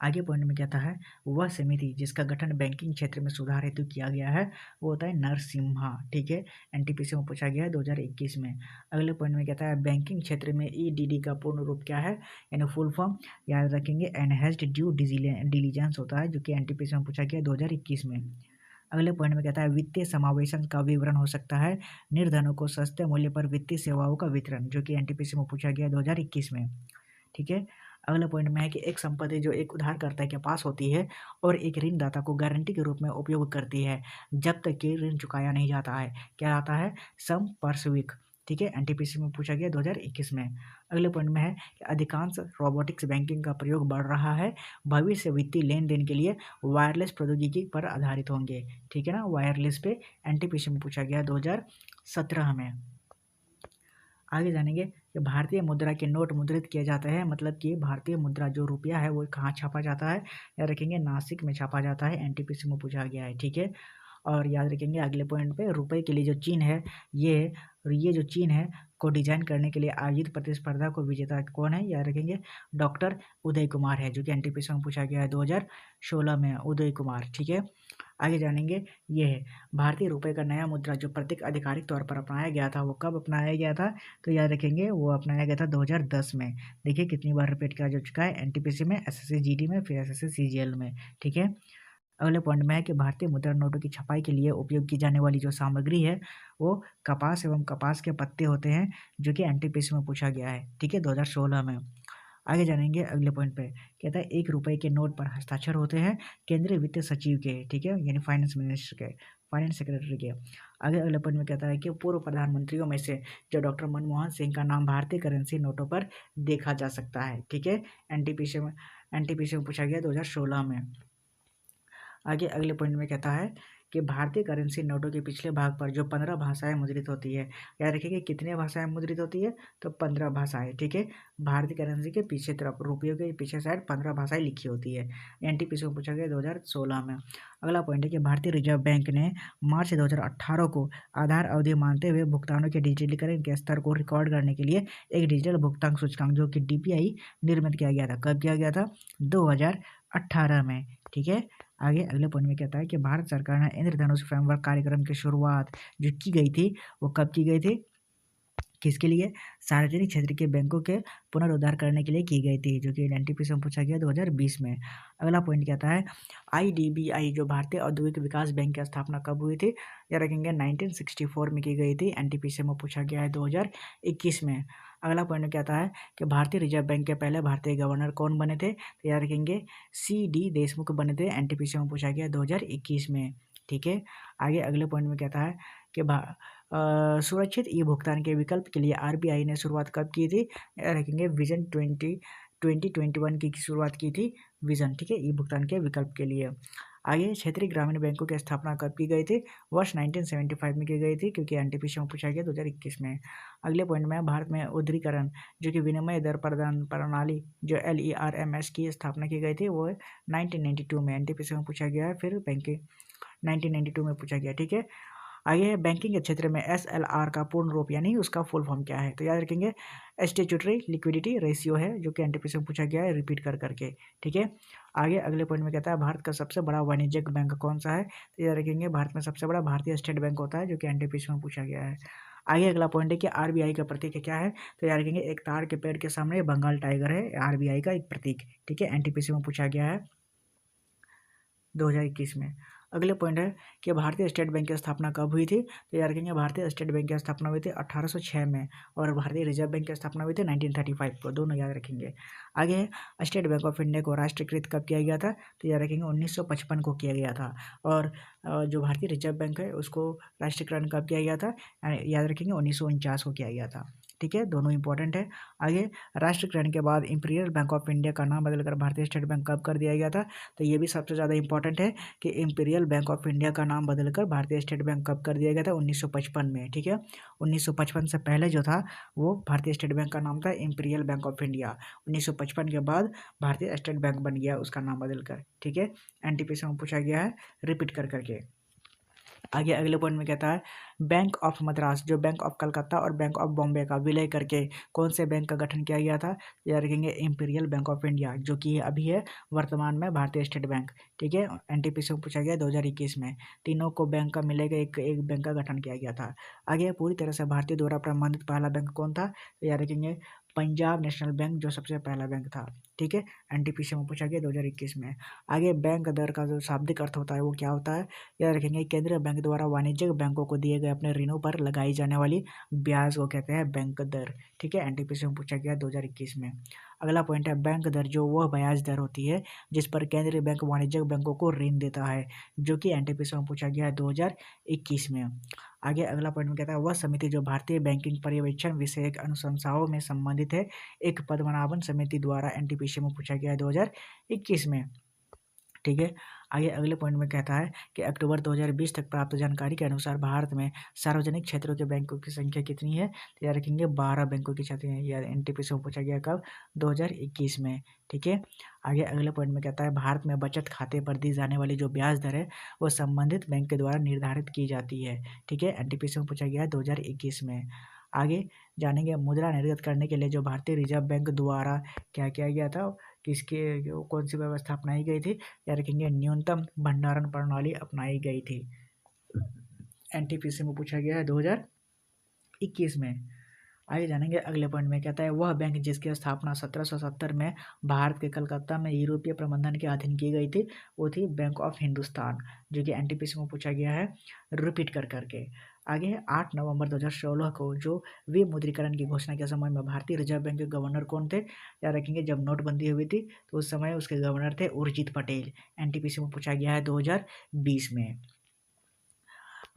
आगे पॉइंट में कहता है वह समिति जिसका गठन बैंकिंग क्षेत्र में सुधार हेतु किया गया है वो होता है नरसिम्हा। ठीक है, एनटीपीसी में पूछा गया है 2021 में। अगले पॉइंट में कहता है बैंकिंग क्षेत्र में ईडीडी का पूर्ण रूप क्या है, यानी फुल फॉर्म। याद रखेंगे एनहेंस्ड ड्यू डिलीजेंस होता है, जो कि एनटीपीसी में पूछा गया है 2021 में। अगले पॉइंट में कहता है वित्तीय समावेशन का विवरण हो सकता है निर्धनों को सस्ते मूल्य पर वित्तीय सेवाओं का वितरण, जो कि एनटीपीसी में पूछा गया 2021 में। ठीक है, अगले पॉइंट में है कि एक संपत्ति जो एक उधारकर्ता के पास होती है और एक ऋणदाता को गारंटी के रूप में उपयोग करती है जब तक कि ऋण चुकाया नहीं जाता है, क्या आता है, संपार्श्विक। ठीक है, एनटीपीसी में पूछा गया 2021 में। अगले पॉइंट में है कि अधिकांश रोबोटिक्स बैंकिंग का प्रयोग बढ़ रहा है, भविष्य वित्तीय लेन देन के लिए वायरलेस प्रौद्योगिकी पर आधारित होंगे। ठीक है ना, वायरलेस पे एनटीपीसी में पूछा गया 2017 में। आगे जानेंगे कि भारतीय मुद्रा के नोट मुद्रित किए जाते हैं, मतलब कि भारतीय मुद्रा जो रुपया है वो कहाँ छापा जाता है। याद रखेंगे नासिक में छापा जाता है, एनटीपीसी में पूछा गया है। ठीक है, और याद रखेंगे अगले पॉइंट पे रुपए के लिए जो चीन है ये जो चीन है को डिजाइन करने के लिए आयोजित प्रतिस्पर्धा को विजेता कौन है। याद रखेंगे डॉक्टर उदय कुमार है, जो कि एनटीपीसी में पूछा गया है 2016 में, उदय कुमार। ठीक है, आगे जानेंगे ये है भारतीय रुपए का नया मुद्रा जो प्रत्येक आधिकारिक तौर पर अपनाया गया था वो कब अपनाया गया था। तो याद रखेंगे वो अपनाया गया था 2010 में। देखिए कितनी बार रिपीट किया जा चुका है, एनटीपीसी में, एसएससी जीडी में, फिर एसएससी सीजीएल में। ठीक है, अगले पॉइंट में है कि भारतीय मुद्रा नोटों की छपाई के लिए उपयोग की जाने वाली जो सामग्री है वो कपास एवं कपास के पत्ते होते हैं, जो कि एनटीपीसी में पूछा गया है। ठीक है, 2016 में। आगे जानेंगे अगले पॉइंट पे, कहता है 1 रुपए के नोट पर हस्ताक्षर होते हैं केंद्रीय वित्त सचिव के। ठीक है, यानी फाइनेंस मिनिस्टर के, फाइनेंस सेक्रेटरी के। आगे अगले पॉइंट में कहता है कि पूर्व प्रधानमंत्रियों में से जो डॉक्टर मनमोहन सिंह का नाम भारतीय करेंसी नोटों पर देखा जा सकता है। ठीक है, एनटीपीसी में पूछा गया 2016 में। आगे अगले पॉइंट में कहता है कि भारतीय करेंसी नोटों के पिछले भाग पर जो 15 भाषाएं मुद्रित होती है। याद रखिए कितने भाषाएं मुद्रित होती है, तो 15 भाषाएं। ठीक है, भारतीय करेंसी के पीछे तरफ रुपयों के पीछे साइड 15 भाषाएं लिखी होती है, एनटीपीसी में पूछा गया 2016 में। अगला पॉइंट है कि भारतीय रिजर्व बैंक ने मार्च 2018 को आधार अवधि मानते हुए भुगतानों के डिजिटलीकरण के स्तर को रिकॉर्ड करने के लिए एक डिजिटल भुगतान सूचकांक जो कि डीपीआई निर्मित किया गया था। कब किया गया था, 2018 में। ठीक है, आगे अगले पॉइंट में कहता है कि भारत सरकार ने इंद्रधनुष फ्रेमवर्क कार्यक्रम की शुरुआत जो की गई थी वो कब की गई थी, किसके लिए, सार्वजनिक क्षेत्र के बैंकों के पुनरुद्धार करने के लिए की गई थी, जो कि एनटीपीसी में पूछा गया 2020 में। अगला पॉइंट कहता है आईडीबीआई जो भारतीय औद्योगिक विकास बैंक की स्थापना कब हुई थी। यह रखेंगे 1964 में की गई थी, एनटीपीसी में पूछा गया है 2021 में। अगला पॉइंट कहता है कि भारतीय रिजर्व बैंक के पहले भारतीय गवर्नर कौन बने थे। तो याद रखेंगे सी.डी. देशमुख बने थे, एनटीपीसी में पूछा गया 2021 में। ठीक है, आगे अगले पॉइंट में कहता है कि सुरक्षित ई भुगतान के विकल्प के लिए आरबीआई ने शुरुआत कब की थी। रखेंगे विजन 2021 की शुरुआत की थी, विजन। ठीक है, ई भुगतान के विकल्प के लिए। आगे क्षेत्रीय ग्रामीण बैंकों की स्थापना कब की गई थी, वर्ष 1975 में की गई थी, क्योंकि एनटीपीसी में पूछा गया 2021 में। अगले पॉइंट में भारत में उदारीकरण जो कि विनिमय दर प्रदान प्रणाली जो LERMS की स्थापना की गई थी वो 1992 में, एनटीपीसी में पूछा गया है, फिर बैंकिंग 1992 में पूछा गया। ठीक है, आगे है बैंकिंग के क्षेत्र में SLR का पूर्ण रूप यानी उसका फुल फॉर्म क्या है, तो याद रखेंगे स्टैट्यूटरी लिक्विडिटी रेशियो है, जो कि एनटीपीसी में पूछा गया है रिपीट कर करके। ठीक है, आगे अगले पॉइंट में कहता है भारत का सबसे बड़ा वाणिज्यिक बैंक कौन सा है, तो याद रखेंगे भारत में सबसे बड़ा भारतीय स्टेट बैंक होता है, जो कि एनटीपीसी में पूछा गया है। आगे अगला पॉइंट है कि आरबीआई का प्रतीक क्या है, तो याद रखेंगे एक ताड़ के पेड़ के सामने बंगाल टाइगर है आरबीआई का एक प्रतीक। ठीक है, एनटीपीसी में पूछा गया है 2021 में। अगले पॉइंट है कि भारतीय स्टेट बैंक की स्थापना कब हुई थी, तो याद रखेंगे भारतीय स्टेट बैंक की स्थापना हुई थी 1806 में, और भारतीय रिजर्व बैंक की स्थापना हुई थी 1935 को, दोनों याद रखेंगे। आगे है स्टेट बैंक ऑफ इंडिया को राष्ट्रीयकृत कब किया गया था, तो याद रखेंगे 1955 को किया गया था। और जो भारतीय रिजर्व बैंक है उसको राष्ट्रीयकरण कब किया गया था, याद रखेंगे 1949 को किया गया था। ठीक है, दोनों इंपॉर्टेंट है। आगे राष्ट्रीयकरण के बाद इंपीरियल बैंक ऑफ इंडिया का नाम बदलकर भारतीय स्टेट बैंक कब कर दिया गया था, तो ये भी सबसे ज़्यादा इंपॉर्टेंट है कि इंपीरियल बैंक ऑफ इंडिया का नाम बदलकर भारतीय स्टेट बैंक कब कर दिया गया था, 1955 में। ठीक है, 1955 से पहले जो था वो भारतीय स्टेट बैंक का नाम था इंपीरियल बैंक ऑफ इंडिया। 1955 के बाद भारतीय स्टेट बैंक बन गया उसका नाम बदलकर। ठीक है, एनटीपीसी में पूछा गया है रिपीट कर करके। आगे अगले पॉइंट में कहता है बैंक ऑफ मद्रास जो बैंक ऑफ कलकत्ता और बैंक ऑफ बॉम्बे का विलय करके कौन से बैंक का गठन किया गया था, याद रखेंगे इंपीरियल बैंक ऑफ इंडिया, जो कि अभी है वर्तमान में भारतीय स्टेट बैंक। ठीक है, एनटीपीसी में पूछा गया 2021 में। तीनों को बैंक का मिलेगा एक बैंक का गठन किया गया था। आगे पूरी तरह से भारतीय द्वारा प्रबंधित पहला बैंक कौन था, तो याद रखेंगे पंजाब नेशनल बैंक जो सबसे पहला बैंक था। ठीक है, एनटीपीसी में पूछा गया 2021 में। आगे बैंक दर का जो शाब्दिक अर्थ होता है वो क्या होता है, याद रखेंगे केंद्रीय बैंक द्वारा वाणिज्यिक बैंकों को दिए गए अपने ऋणों पर लगाई जाने वाली ब्याज को कहते हैं बैंक दर। ठीक है, एनटीपीसी में पूछा गया 2021 में। अगला पॉइंट है बैंक दर जो वह ब्याज दर होती है जिस पर केंद्रीय बैंक वाणिज्यिक बैंकों को ऋण देता है, जो कि एनटीपीसी में पूछा गया है 2021 में। आगे अगला पॉइंट में कहता है वह समिति जो भारतीय बैंकिंग पर्यवेक्षण विषयक अनुशंसाओं में संबंधित है, एक पद्मनाभन समिति द्वारा एनटीपीसी में पूछा गया है 2021 में। ठीक है, आगे अगले पॉइंट में कहता है कि अक्टूबर 2020 तक प्राप्त जानकारी के अनुसार भारत में सार्वजनिक क्षेत्रों के बैंकों की संख्या कितनी है, तो याद रखेंगे 12 बैंकों की संख्या है। यार एनटीपीसी में पूछा गया कब, 2021 में। ठीक है, आगे अगले पॉइंट में कहता है भारत में बचत खाते पर दी जाने वाली जो ब्याज दर है वो संबंधित बैंक के द्वारा निर्धारित की जाती है। ठीक है, एनटीपीसी में पूछा गया है 2021 में। आगे जानेंगे मुद्रा निर्गत करने के लिए जो भारतीय रिजर्व बैंक द्वारा क्या किया गया था, किसके कौन सी व्यवस्था अपनाई गई थी, या रखेंगे न्यूनतम भंडारण प्रणाली अपनाई गई थी। एनटीपीसी में पूछा गया है 2021 में। आगे जानेंगे अगले पॉइंट में कहता है वह बैंक जिसकी स्थापना 1770 में भारत के कलकत्ता में यूरोपीय प्रबंधन के अधीन की गई थी वो थी बैंक ऑफ हिंदुस्तान, जो कि एनटीपीसी में पूछा गया है रिपीट कर करके। आगे है 8 नवंबर 2016 को जो विमुद्रीकरण की घोषणा के समय में भारतीय रिजर्व बैंक के गवर्नर कौन थे, याद रखेंगे जब नोटबंदी हुई थी तो उस समय उसके गवर्नर थे उर्जित पटेल। एनटीपीसी में पूछा गया है 2020 में।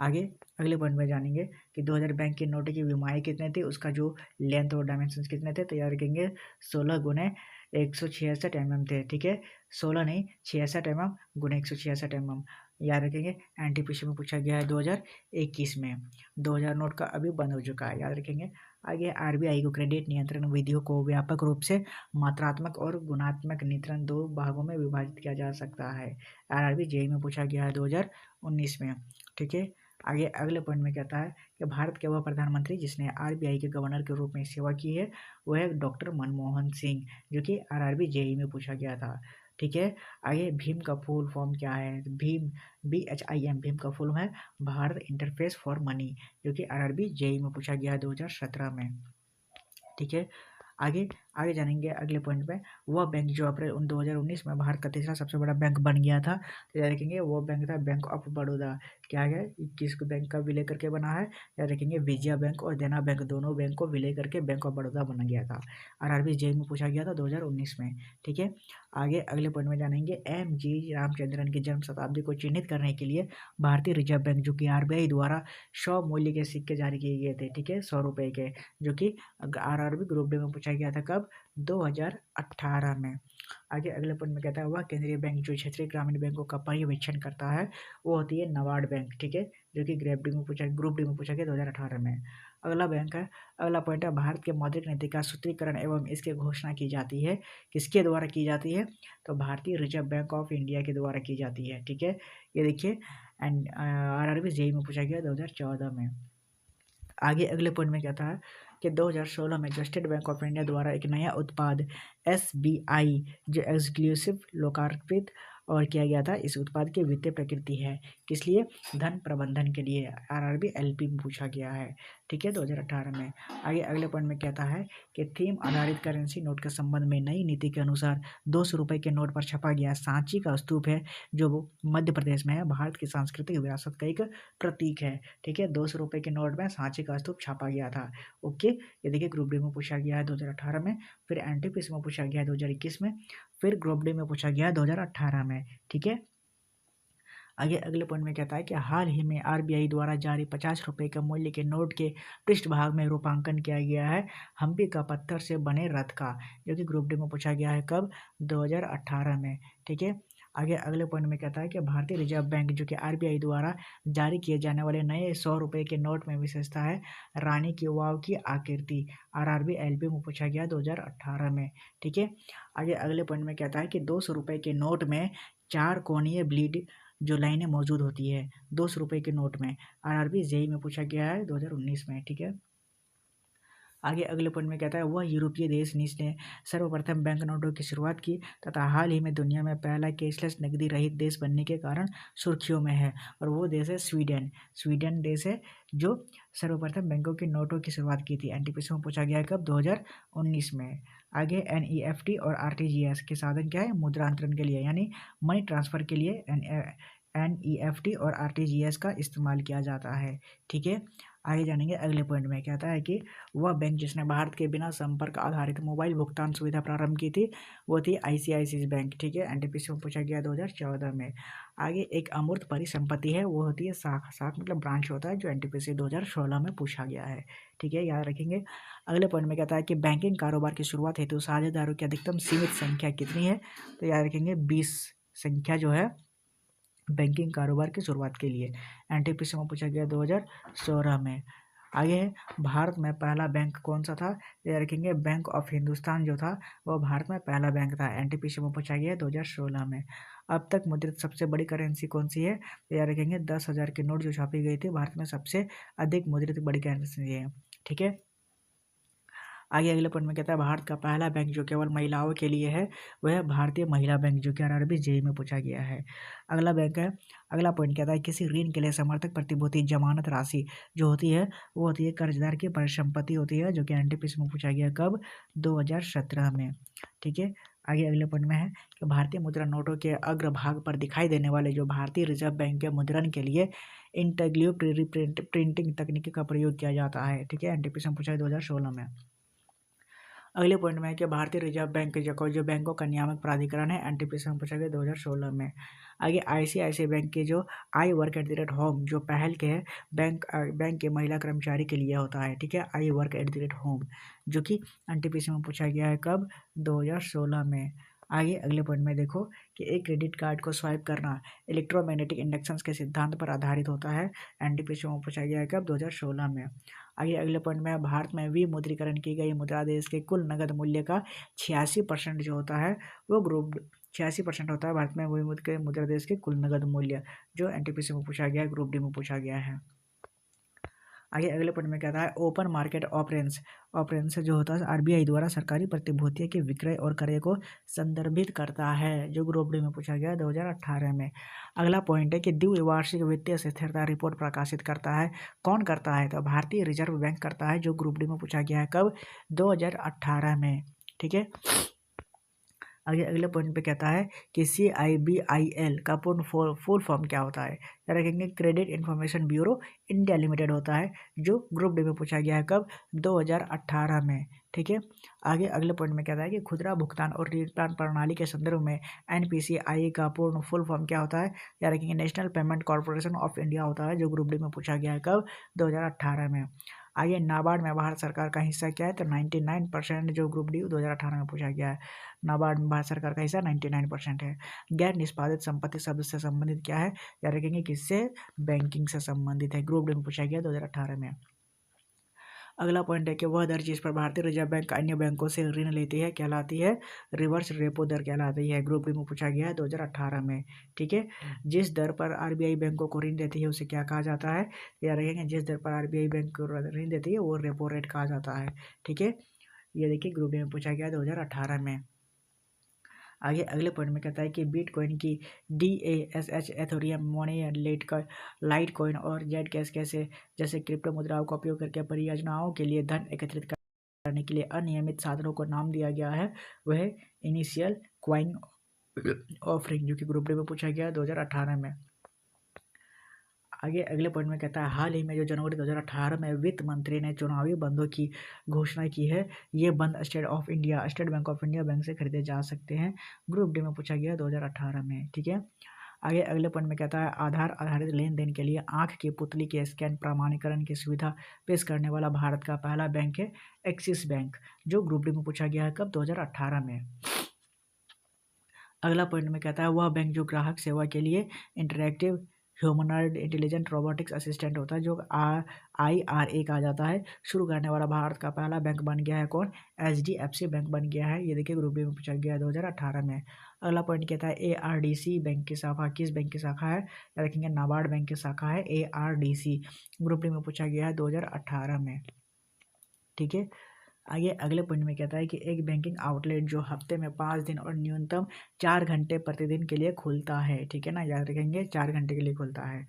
आगे अगले पॉइंट में जानेंगे कि 2000 बैंक के नोट की विमाएँ कितने थे, उसका जो लेंथ और डायमेंशंस कितने थे, तो याद रखेंगे 16 गुने 166 mm थे। ठीक है, 16 नहीं 66 mm गुने 166 mm याद रखेंगे। एनटीपीसी में पूछा गया है 2021 में। 2000 नोट का अभी बंद हो चुका है, याद रखेंगे। आगे आरबीआई को क्रेडिट नियंत्रण विधियों को व्यापक रूप से मात्रात्मक और गुणात्मक नियंत्रण दो भागों में विभाजित किया जा सकता है। आरआरबी जेई में पूछा गया है 2019 में। ठीक है, आगे अगले पॉइंट में कहता है कि भारत के वह प्रधानमंत्री जिसने आरबीआई के गवर्नर के रूप में सेवा की है वह है डॉक्टर मनमोहन सिंह, जो कि आरआरबी जेई में पूछा गया था। ठीक है, आगे भीम का फुल फॉर्म क्या है, भीम BHIM भीम का फुल है भारत इंटरफेस फॉर मनी, जो कि आरआरबी जेई में पूछा गया है 2017 में। ठीक है, आगे आगे जानेंगे अगले पॉइंट पे वह बैंक जो अप्रैल 2019 में भारत का तीसरा सबसे बड़ा बैंक बन गया था, तो याद रखेंगे वो बैंक था बैंक ऑफ बड़ौदा। क्या है, किस बैंक का विलय करके बना है, याद रखेंगे विजया बैंक और देना बैंक दोनों बैंक को विलय करके बैंक ऑफ बड़ौदा बना गया था। आरआरबी जेई में पूछा गया था 2019 में। ठीक है, आगे अगले पॉइंट में जानेंगे MG रामचंद्रन की जन्म शताब्दी को चिन्हित करने के लिए भारतीय रिजर्व बैंक जो कि आरबीआई द्वारा 100 मूल्य के सिक्के जारी किए गए थे। ठीक है, 100 रुपये के, जो कि आरआरबी ग्रुप डी में पूछा गया था कब, 2018 में। आगे अगले पॉइंट में कहता है वह केंद्रीय बैंक जो क्षेत्रीय ग्रामीण बैंकों का पर्यवेक्षण करता है वो होती है नाबार्ड बैंक। ठीक है, जो कि ग्रुप डी में पूछा गया 2018 में। अगला बैंक है, अगला पॉइंट है भारत के मौद्रिक नीति का सूत्रीकरण एवं इसकी घोषणा की जाती है, किसके द्वारा की जाती है, तो भारतीय रिजर्व बैंक ऑफ इंडिया के द्वारा की जाती है। ठीक है, ये देखिए एंड आरआरबी जेई में पूछा गया 2014 में। आगे अगले पॉइंट में कहता है कि 2016 में जो स्टेट बैंक ऑफ इंडिया द्वारा एक नया उत्पाद SBI जो एक्सक्लूसिव लोकार्पित और किया गया था। इस उत्पाद की वित्तीय प्रकृति है, किस लिए? धन प्रबंधन के लिए। आरआरबी एलपी में पूछा गया है, ठीक है, 2018 में। आगे अगले पॉइंट में कहता है कि थीम आधारित करेंसी नोट के संबंध में नई नीति के अनुसार 200 रुपये के नोट पर छपा गया सांची का स्तूप है, जो मध्य प्रदेश में है, भारत की सांस्कृतिक विरासत का एक प्रतीक है, ठीक है। 200 रुपये के नोट में सांची का स्तूप छापा गया था। ओके, ये देखिए ग्रुप डी में पूछा गया है 2018 में, फिर एनटीपीसी में पूछा गया है 2021 में, फिर ग्रुप डी में पूछा गया है 2018 में, ठीक है। आगे अगले पॉइंट में कहता है कि हाल ही में आरबीआई द्वारा जारी 50 रुपये के मूल्य के नोट के पृष्ठभाग में रूपांकन किया गया है हम्पी का पत्थर से बने रथ का, जो कि ग्रुप डी में पूछा गया है कब? 2018 में, ठीक है। आगे अगले पॉइंट में कहता है कि भारतीय रिजर्व बैंक जो कि आरबीआई द्वारा जारी किए जाने वाले नए 100 रुपये के नोट में विशेषता है रानी की वाव की आकृति। आरआरबी एलपी में पूछा गया 2018 में, ठीक है। आगे अगले पॉइंट में कहता है कि 200 रुपये के नोट में 4 कोणीय ब्लीड जो लाइनें मौजूद होती है 200 रुपये के नोट में। आरआरबी जेई में पूछा गया है 2019 में, ठीक है। आगे अगले पॉइंट में कहता है वह यूरोपीय देश ने सर्वप्रथम बैंक नोटों की शुरुआत की तथा हाल ही में दुनिया में पहला कैशलेस नकदी रहित देश बनने के कारण सुर्खियों में है, और वो देश है स्वीडन। स्वीडन देश है जो सर्वप्रथम बैंकों के नोटों की शुरुआत की थी। एनटीपीसी में पूछा गया है कब? 2019 में। आगे एनईएफटी और आरटीजीएस के साधन क्या है? मुद्रांतरण के लिए, यानी मनी ट्रांसफर के लिए एनईएफटी और आरटीजीएस का इस्तेमाल किया जाता है, ठीक है। आगे जानेंगे अगले पॉइंट में। कहता है कि वह बैंक जिसने भारत के बिना संपर्क आधारित मोबाइल भुगतान सुविधा प्रारंभ की थी वो थी आईसीआईसीआई बैंक, ठीक है। एनटीपीसी में पूछा गया 2014 में। आगे एक अमूर्त परिसंपत्ति है, वो होती है शाख। शाख मतलब ब्रांच होता है, जो एनटीपीसी 2016 में पूछा गया है, ठीक है, याद रखेंगे। अगले पॉइंट में कहता है कि बैंकिंग कारोबार की शुरुआत हेतु साझेदारों की अधिकतम सीमित संख्या कितनी है? तो याद रखेंगे 20 संख्या जो है बैंकिंग कारोबार की शुरुआत के लिए। एनटीपीसी में पूछा गया 2016 में। आगे है भारत में पहला बैंक कौन सा था? याद रखेंगे बैंक ऑफ हिंदुस्तान जो था वो भारत में पहला बैंक था। एनटीपीसी में पूछा गया 2016 में। अब तक मुद्रित सबसे बड़ी करेंसी कौन सी है? याद रखेंगे 10,000 के नोट जो छापी गई थी भारत में सबसे अधिक मुद्रित बड़ी करेंसी है, ठीक है। आगे अगले पॉइंट में कहता है भारत का पहला बैंक जो केवल महिलाओं के लिए है वह है भारतीय महिला बैंक, जो कि आरआरबी जेई में पूछा गया है। अगला बैंक है, अगला पॉइंट कहता है किसी ऋण के लिए समर्थक प्रतिभूति जमानत राशि जो होती है वो होती है कर्जदार की परिसंपत्ति होती है, जो कि एनटीपीसी में पूछा गया कब? 2017 में, ठीक है। आगे अगले पॉइंट में है कि भारतीय मुद्रा नोटों के अग्रभाग पर दिखाई देने वाले जो भारतीय रिजर्व बैंक के मुद्रण के लिए इंटेग्लियो प्रिंटिंग तकनीक का प्रयोग किया जाता है, ठीक है। एनटीपीसी में पूछा है 2016 में। अगले पॉइंट में है कि भारतीय रिजर्व बैंक जो बैंकों का नियामक प्राधिकरण है, एनटीपीसी में पूछा गया 2016 में। आगे आईसीआईसीआई बैंक के जो I work at the rate home जो पहल के है बैंक के महिला कर्मचारी के लिए होता है, ठीक है, I work at the rate home, जो कि एनटीपीसी में पूछा गया है कब? 2016 में। आगे अगले पॉइंट में देखो कि एक क्रेडिट कार्ड को स्वाइप करना इलेक्ट्रोमैग्नेटिक इंडक्शन के सिद्धांत पर आधारित होता है। एनटीपीसी में पूछा गया है कब? 2016 में। आगे अगले पॉइंट में भारत में विमुद्रीकरण की गई मुद्रा देश के कुल नगद मूल्य का 86% जो होता है वो ग्रुप 86% होता है भारत में विमुद्रीकृत मुद्रा देश के कुल नगद मूल्य, जो एनटीपीसी में पूछा गया है, ग्रुप डी में पूछा गया है। आगे अगले पॉइंट में कहता है ओपन मार्केट ऑपरेंस जो होता है आरबीआई द्वारा सरकारी प्रतिभूतियों के विक्रय और क्रय को संदर्भित करता है, जो ग्रुप डी में पूछा गया 2018 में। अगला पॉइंट है कि द्विवार्षिक वित्तीय स्थिरता रिपोर्ट प्रकाशित करता है, कौन करता है? तो भारतीय रिजर्व बैंक करता है, जो ग्रुप डी में पूछा गया है कब? 2018 में, ठीक है। आगे अगले पॉइंट पे कहता है कि CIBIL का फुल फॉर्म क्या होता है? या रखेंगे credit information bureau India limited होता है, जो ग्रुप डी में पूछा गया है कब? 2018 में, ठीक है। आगे अगले पॉइंट में कहता है कि खुदरा भुगतान और रिटर्न प्रणाली के संदर्भ में NPCI का पूर्ण फुल फॉर्म क्या होता है? या रखेंगे national payment corporation of India होता है, जो ग्रुप डी में पूछा गया है कब? 2018 में। आगे नाबार्ड में भारत सरकार का हिस्सा क्या है? तो 99%, जो ग्रुप डी 2018 में पूछा गया है। नाबार्ड में भारत सरकार का हिस्सा 99% है। गैर निष्पादित संपत्ति शब्द से संबंधित क्या है? या रखेंगे किससे? बैंकिंग से संबंधित है, ग्रुप डी में पूछा गया 2018 में। अगला पॉइंट है कि वह दर जिस पर भारतीय रिजर्व बैंक अन्य बैंकों से ऋण लेती है कहलाती है रिवर्स रेपो दर कहलाती है। ग्रुप डी में पूछा गया है 2018 में। ठीक है, जिस दर पर आरबीआई बैंकों को ऋण देती है उसे क्या कहा जाता है, याद रखेंगे जिस दर पर आरबीआई बैंक को ऋण देती है वो रेपो रेट कहा जाता है। ठीक है, ये देखिए ग्रुप डी में पूछा गया 2018 में। आगे अगले पॉइंट में कहता है कि बिटकॉइन की DASH एथोरियम मोनी लाइट कॉइन और जेड कैश कैसे जैसे क्रिप्टो मुद्राओं का उपयोग करके परियोजनाओं के लिए धन एकत्रित करने के लिए अनियमित साधनों को नाम दिया गया है वह इनिशियल क्वाइन ऑफरिंग, जो कि ग्रुप डी में पूछा गया 2018 में। आगे अगले पॉइंट में कहता है हाल ही में जो जनवरी 2018 में वित्त मंत्री ने चुनावी बंदों की घोषणा की है, ये बंद state bank of India bank से खरीदे जा सकते हैं। ग्रुप डी में पूछा गया 2018 में। ठीक है, आगे अगले पॉइंट में कहता है आधार आधारित लेन देन के लिए आंख की पुतली के स्कैन प्रमाणीकरण की सुविधा पेश करने वाला भारत का पहला बैंक है एक्सिस बैंक, जो ग्रुप डी में पूछा गया है कब, 2018 में। अगला पॉइंट में कहता है वह बैंक जो ग्राहक सेवा के लिए interactive humanoid intelligent robotics assistant होता है जो IRA कहा जाता है, शुरू करने वाला भारत का पहला बैंक बन गया है कौन, HDFC बैंक बन गया है। ये देखिए ग्रुप बी में पूछा गया है 2018 में। अगला पॉइंट कहता है ARDC बैंक की शाखा किस बैंक की शाखा है, या रखेंगे नाबार्ड बैंक की शाखा है ARDC। ग्रुप डी में पूछा गया है 2018 में। ठीक है, आगे अगले पॉइंट में कहता है कि एक बैंकिंग आउटलेट जो हफ्ते में 5 दिन और न्यूनतम 4 घंटे प्रतिदिन के लिए खुलता है। ठीक है ना, याद रखेंगे 4 घंटे के लिए खुलता है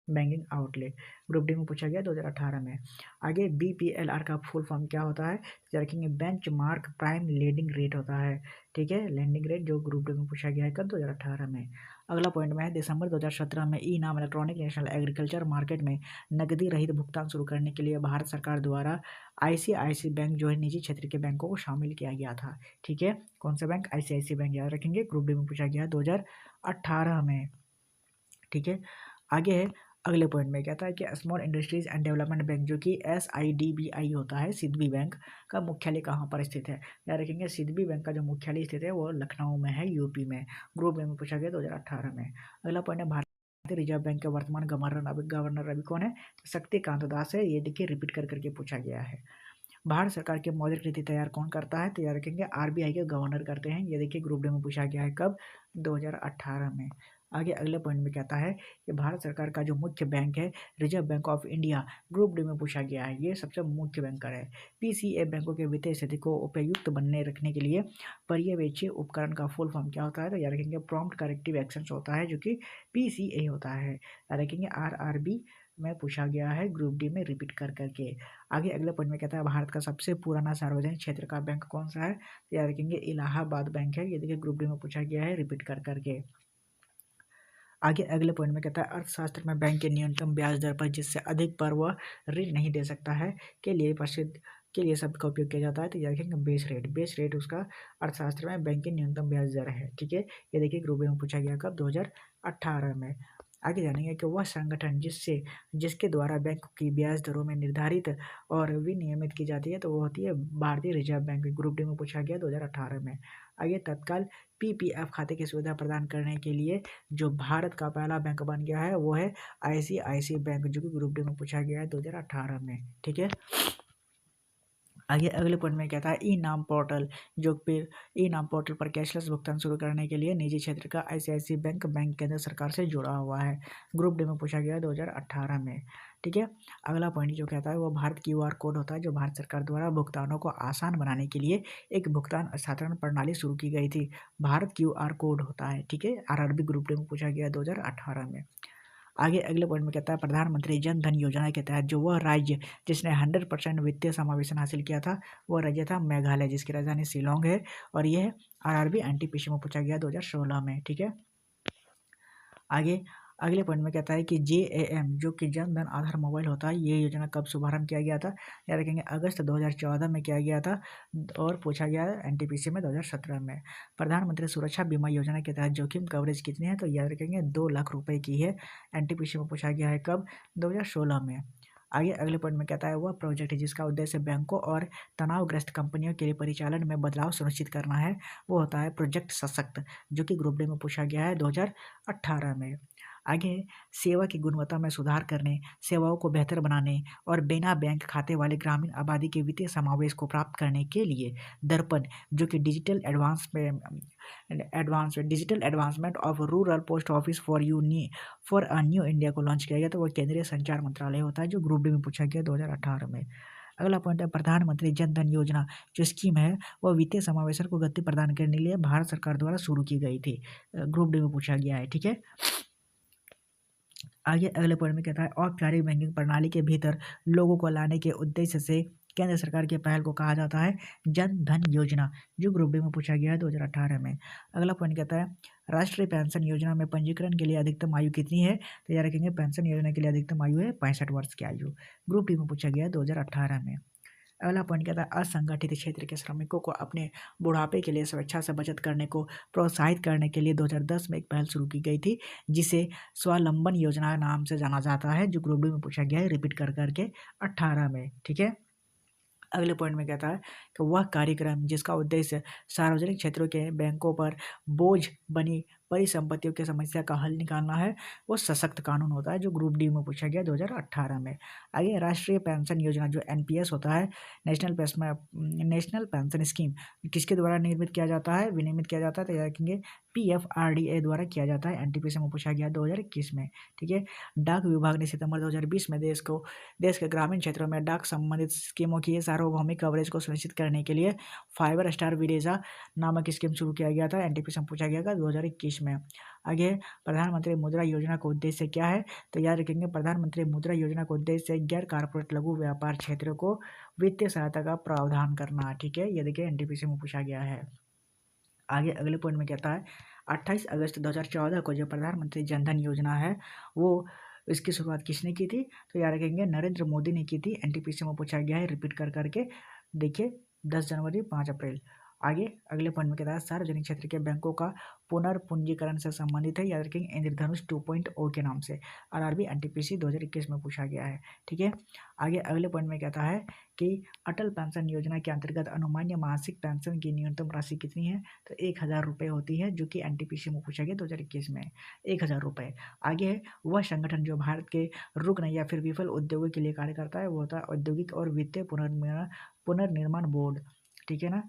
बैंकिंग आउटलेट। ग्रुप डी में पूछा गया 2018 में। आगे BPLR का फुल फॉर्म क्या होता है, याद रखेंगे bench mark prime lending rate होता है। ठीक है, लेंडिंग रेट, जो ग्रुप डी में पूछा गया है कब, 2018 में। अगला पॉइंट में है दिसंबर 2017 में ई नाम इलेक्ट्रॉनिक नेशनल एग्रीकल्चर मार्केट में नकदी रहित भुगतान शुरू करने के लिए भारत सरकार द्वारा ICICI बैंक जो है निजी क्षेत्र के बैंकों को शामिल किया गया था। ठीक है, कौन सा बैंक, ICICI बैंक, याद रखेंगे ग्रुप डी में पूछा गया 2018 में। ठीक है, आगे है अगले पॉइंट में कहता है कि small industries and development bank जो कि SIDBI होता है, सिडबी बैंक का मुख्यालय कहाँ पर स्थित है, याद रखेंगे सिडबी बैंक का जो मुख्यालय स्थित है वो लखनऊ में है, यूपी में। ग्रुप में पूछा गया 2018 में। अगला पॉइंट है भारतीय रिजर्व बैंक के वर्तमान गवर्नर अभी कौन है, शक्तिकांत दास है। ये देखिए रिपीट कर करके पूछा गया है। भारत सरकार की मौद्रिक नीति तैयार कौन करता है, तो याद रखेंगे RBI के गवर्नर करते हैं। ये देखिए ग्रुप डी में पूछा गया है कब, 2018 में। आगे अगले पॉइंट में कहता है कि भारत सरकार का जो मुख्य बैंक है reserve bank of India, group D में पूछा गया है, ये सबसे मुख्य बैंकर है। PCA बैंकों के वित्तीय स्थिति को उपयुक्त बनने रखने के लिए पर्यवेक्षी उपकरण का फुल फॉर्म क्या होता है, तो याद रखेंगे प्रॉम्प्ट करेक्टिव एक्शंस होता है, जो कि PCA होता है। याद रखेंगे RRB में पूछा गया है, ग्रुप डी में रिपीट कर करके। आगे अगले पॉइंट में कहता है भारत का सबसे पुराना सार्वजनिक क्षेत्र का बैंक कौन सा है, तो याद रखेंगे इलाहाबाद बैंक है। ये देखिए ग्रुप डी में पूछा गया है, रिपीट कर करके। आगे अगले पॉइंट में कहता है अर्थशास्त्र में बैंक के न्यूनतम ब्याज दर पर जिससे अधिक पर वह ऋण नहीं दे सकता है के लिए शब्द का उपयोग किया जाता है, तो याद रखेंगे बेस रेट उसका अर्थशास्त्र में बैंक की न्यूनतम ब्याज दर है। ठीक है, ये देखिए ग्रुप में पूछा गया कब, 2018 में। आगे जानेंगे कि वह संगठन जिसके द्वारा बैंक की ब्याज दरों में निर्धारित और विनियमित की जाती है, तो वो होती है भारतीय रिजर्व बैंक। ग्रुप डी में पूछा गया 2018 में। आगे तत्काल PPF खाते की सुविधा प्रदान करने के लिए जो भारत का पहला बैंक बन गया है वो है ICICI बैंक, जो कि ग्रुप डी में पूछा गया है 2018 में। ठीक है, आगे अगले पॉइंट में कहता है ई नाम पोर्टल पर कैशलेस भुगतान शुरू करने के लिए निजी क्षेत्र का ICICI बैंक केंद्र सरकार से जुड़ा हुआ है। ग्रुप डी में पूछा गया 2018 में। ठीक है, अगला पॉइंट जो कहता है वो भारत QR कोड होता है, जो भारत सरकार द्वारा भुगतानों को आसान बनाने के लिए एक भुगतान हस्तांतरण प्रणाली शुरू की गई थी, भारत QR कोड होता है। ठीक है, RRB ग्रुप डी में पूछा गया 2018 में। आगे अगले पॉइंट में कहता है प्रधानमंत्री जन धन योजना के तहत जो वह राज्य जिसने 100% वित्तीय समावेशन हासिल किया था वह राज्य था मेघालय, जिसकी राजधानी शिलोंग है। और यह RRB NTPC में पूछा गया 2016 में। ठीक है, आगे अगले पॉइंट में कहता है कि JAM जो कि जन धन आधार मोबाइल होता है, ये योजना कब शुभारंभ किया गया था, याद रखेंगे अगस्त 2014 में किया गया था। और पूछा गया है NTPC में 2017 में। प्रधानमंत्री सुरक्षा बीमा योजना के तहत जोखिम कवरेज कितनी है, तो याद रखेंगे 2 लाख रुपए की है। NTPC में पूछा गया है कब, 2016 में। आगे अगले पॉइंट में कहता है वह प्रोजेक्ट है जिसका उद्देश्य बैंकों और तनावग्रस्त कंपनियों के लिए परिचालन में बदलाव सुनिश्चित करना है, वो होता है प्रोजेक्ट सशक्त, जो कि ग्रुप डी में पूछा गया है 2018 में। आगे है सेवा की गुणवत्ता में सुधार करने, सेवाओं को बेहतर बनाने और बिना बैंक खाते वाले ग्रामीण आबादी के वित्तीय समावेश को प्राप्त करने के लिए दर्पण, जो कि digital advancement of rural post office for a new India को लॉन्च किया गया। तो वो केंद्रीय संचार मंत्रालय होता है, जो ग्रुप डी में पूछा गया 2018 में। अगला पॉइंट है प्रधानमंत्री जन धन योजना, जो स्कीम है वो वित्तीय समावेशन को गति प्रदान करने के लिए भारत सरकार द्वारा शुरू की गई थी। ग्रुप डी में पूछा गया है, ठीक है। आगे अगले पॉइंट में कहता है औपचारिक बैंकिंग प्रणाली के भीतर लोगों को लाने के उद्देश्य से केंद्र सरकार की पहल को कहा जाता है जन धन योजना, जो ग्रुप डी में पूछा गया है 2018 में। अगला पॉइंट कहता है राष्ट्रीय पेंशन योजना में पंजीकरण के लिए अधिकतम आयु कितनी है? तो याद रखेंगे पेंशन योजना के लिए अधिकतम आयु है 65 वर्ष की आयु। ग्रुप डी में पूछा गया है 2018 में। अगला पॉइंट कहता है असंगठित क्षेत्र के श्रमिकों को अपने बुढ़ापे के लिए स्वेच्छा से बचत करने को प्रोत्साहित करने के लिए 2010 में एक पहल शुरू की गई थी, जिसे स्वावलंबन योजना नाम से जाना जाता है, जो ग्रुप डी में पूछा गया है रिपीट कर करके 18 में, ठीक है। अगले पॉइंट में कहता है कि वह कार्यक्रम जिसका उद्देश्य सार्वजनिक क्षेत्रों के बैंकों पर बोझ बनी परिसंपत्तियों की समस्या का हल निकालना है, वो सशक्त कानून होता है, जो ग्रुप डी में पूछा गया 2018 में। आगे राष्ट्रीय पेंशन योजना, जो एनपीएस होता है, नेशनल पेंशन स्कीम, किसके द्वारा निर्मित किया जाता है, विनियमित किया जाता है? तो याद रखेंगे पीएफआरडीए द्वारा किया जाता है। एनटीपीसी में पूछा गया 2021 में, ठीक है। डाक विभाग ने सितंबर 2020 में देश के ग्रामीण क्षेत्रों में डाक संबंधित स्कीमों की सार्वभौमिक कवरेज को सुनिश्चित करने के लिए 5 स्टार विलेजा नामक स्कीम शुरू किया गया था। एनटीपीसी में पूछा गया था 2021 में। आगे प्रधानमंत्री मुद्रा योजना का उद्देश्य क्या है? तो याद रखेंगे प्रधानमंत्री मुद्रा योजना का उद्देश्य गैर कारपोरेट लघु व्यापार क्षेत्रों को वित्तीय सहायता का प्रावधान करना, ठीक है। ये देखिए एनटीपीसी में पूछा गया है। आगे अगले पॉइंट में कहता है 28 अगस्त 2014 को जो प्रधानमंत्री जन धन योजना है वो इसकी शुरुआत किसने की थी? तो याद रखेंगे नरेंद्र मोदी ने की थी। एनटीपीसी में पूछा गया है रिपीट कर करके, देखिए 10 जनवरी 5 अप्रैल। आगे अगले पॉइंट में कहता है सार्वजनिक क्षेत्र के बैंकों का पुनर्पूंजीकरण से संबंधित है, याद रखेंगे इंद्रधनुष 2.0 के नाम से। आरआरबी एनटीपीसी 2021 में पूछा गया है, ठीक है। आगे अगले पॉइंट में कहता है कि अटल पेंशन योजना के अंतर्गत अनुमान्य मासिक पेंशन की न्यूनतम राशि कितनी है? तो 1000 रुपये होती है, जो कि एनटीपीसी में पूछा गया 2021 में, 1000 रुपये। आगे है वह संगठन जो भारत के रुग्ण या फिर विफल उद्योगों के लिए कार्य करता है, वो होता है औद्योगिक और वित्तीय पुनर्निर्माण बोर्ड, ठीक है ना,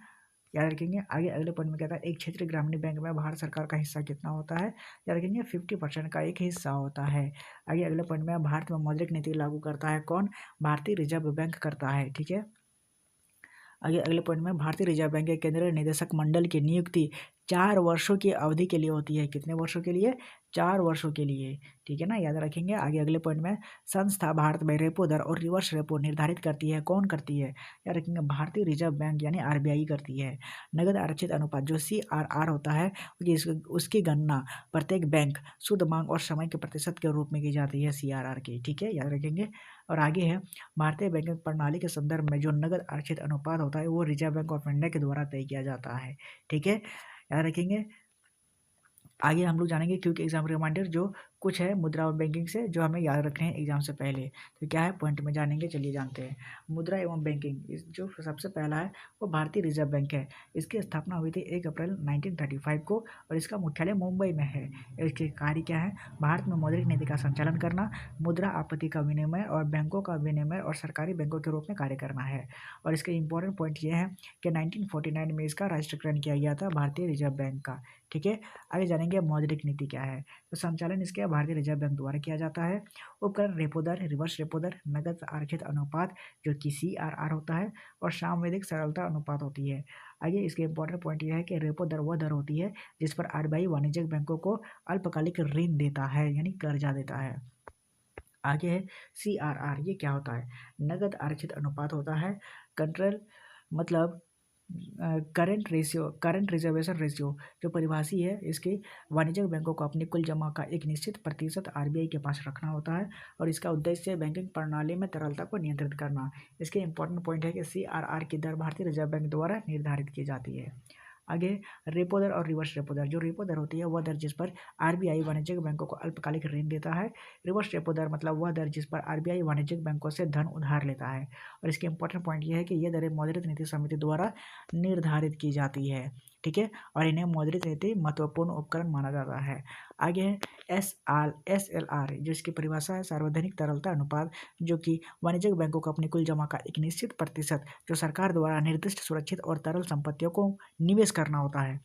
याद रखेंगे। आगे अगले पॉइंट में कहता है एक क्षेत्रीय ग्रामीण बैंक में भारत सरकार का हिस्सा कितना होता है? याद रखेंगे 50% का एक हिस्सा होता है। आगे अगले पॉइंट में भारत में मौद्रिक नीति लागू करता है कौन? भारतीय रिजर्व बैंक करता है, ठीक है। आगे अगले पॉइंट में भारतीय रिजर्व बैंक के केंद्रीय निदेशक मंडल की नियुक्ति 4 वर्षों की अवधि के लिए होती है। कितने वर्षों के लिए? 4 वर्षों के लिए, ठीक है ना, याद रखेंगे। आगे अगले पॉइंट में संस्था भारत में रेपो दर और रिवर्स रेपो निर्धारित करती है, कौन करती है? याद रखेंगे भारतीय रिजर्व बैंक यानी आरबीआई करती है। नगद आरक्षित अनुपात जो सीआरआर होता है उसकी गणना प्रत्येक बैंक शुद्ध मांग और समय के प्रतिशत के रूप में की जाती है, सीआरआर की, ठीक है, याद रखेंगे। और आगे है भारतीय बैंकिंग प्रणाली के संदर्भ में जो नगद आरक्षित अनुपात होता है वो रिजर्व बैंक ऑफ इंडिया के द्वारा तय किया जाता है, ठीक है, याद रखेंगे। आगे हम लोग जानेंगे क्विक एग्जाम रिमाइंडर, जो कुछ है मुद्रा और बैंकिंग से जो हमें याद रखने हैं एग्जाम से पहले। तो क्या है पॉइंट में जानेंगे, चलिए जानते हैं। मुद्रा एवं बैंकिंग, जो सबसे पहला है वो भारतीय रिजर्व बैंक है। इसकी स्थापना हुई थी 1 अप्रैल 1935 को और इसका मुख्यालय मुंबई में है। इसके कार्य क्या है? भारत में मौद्रिक नीति का संचालन करना, मुद्रा आपूर्ति का विनिमय और बैंकों का विनिमय और सरकारी बैंकों के रूप में कार्य करना है। और इसके इंपॉर्टेंट पॉइंट ये है कि 1949 में इसका राष्ट्रीयकरण किया गया था भारतीय रिजर्व बैंक का, ठीक है। आगे जानेंगे मौद्रिक नीति क्या है। तो संचालन इसके भारतीय रिजर्व बैंक द्वारा किया जाता है। उपकरण रेपो दर, रिवर्स रेपो दर, नगद आरक्षित अनुपात जो कि सीआरआर होता है और सामवेदिक सरलता अनुपात होती है। आगे इसके इंपॉर्टेंट पॉइंट यह है कि रेपो दर वह दर होती है जिस पर आरबीआई वाणिज्यिक बैंकों को अल्पकालिक ऋण देता है, यानी कर्जा देता है। आगे है सीआरआर, ये क्या होता है? नगद आरक्षित अनुपात होता है। कंट्रोल मतलब करंट रिजर्वेशन रेशियो जो परिभाषी है इसकी वाणिज्यिक बैंकों को अपनी कुल जमा का एक निश्चित प्रतिशत आरबीआई के पास रखना होता है और इसका उद्देश्य बैंकिंग प्रणाली में तरलता को नियंत्रित करना। इसके इंपॉर्टेंट पॉइंट है कि सीआरआर की दर भारतीय रिजर्व बैंक द्वारा निर्धारित की जाती है। आगे रेपो दर और रिवर्स रेपो दर, जो रेपो दर होती है वह दर जिस पर आरबीआई वाणिज्यिक बैंकों को अल्पकालिक ऋण देता है। रिवर्स रेपो दर मतलब वह दर जिस पर आरबीआई वाणिज्यिक बैंकों से धन उधार लेता है। और इसके इंपॉर्टेंट पॉइंट यह है कि यह दरें मौद्रिक नीति समिति द्वारा निर्धारित की जाती है, ठीक है, और इन्हें मौद्रिक नीति महत्वपूर्ण उपकरण माना जाता है। आगे है SLR, जो इसकी परिभाषा है सार्वजनिक तरलता अनुपात, जो कि वाणिज्यिक बैंकों को अपनी कुल जमा का एक निश्चित प्रतिशत जो सरकार द्वारा निर्दिष्ट सुरक्षित और तरल संपत्तियों को निवेश करना होता है,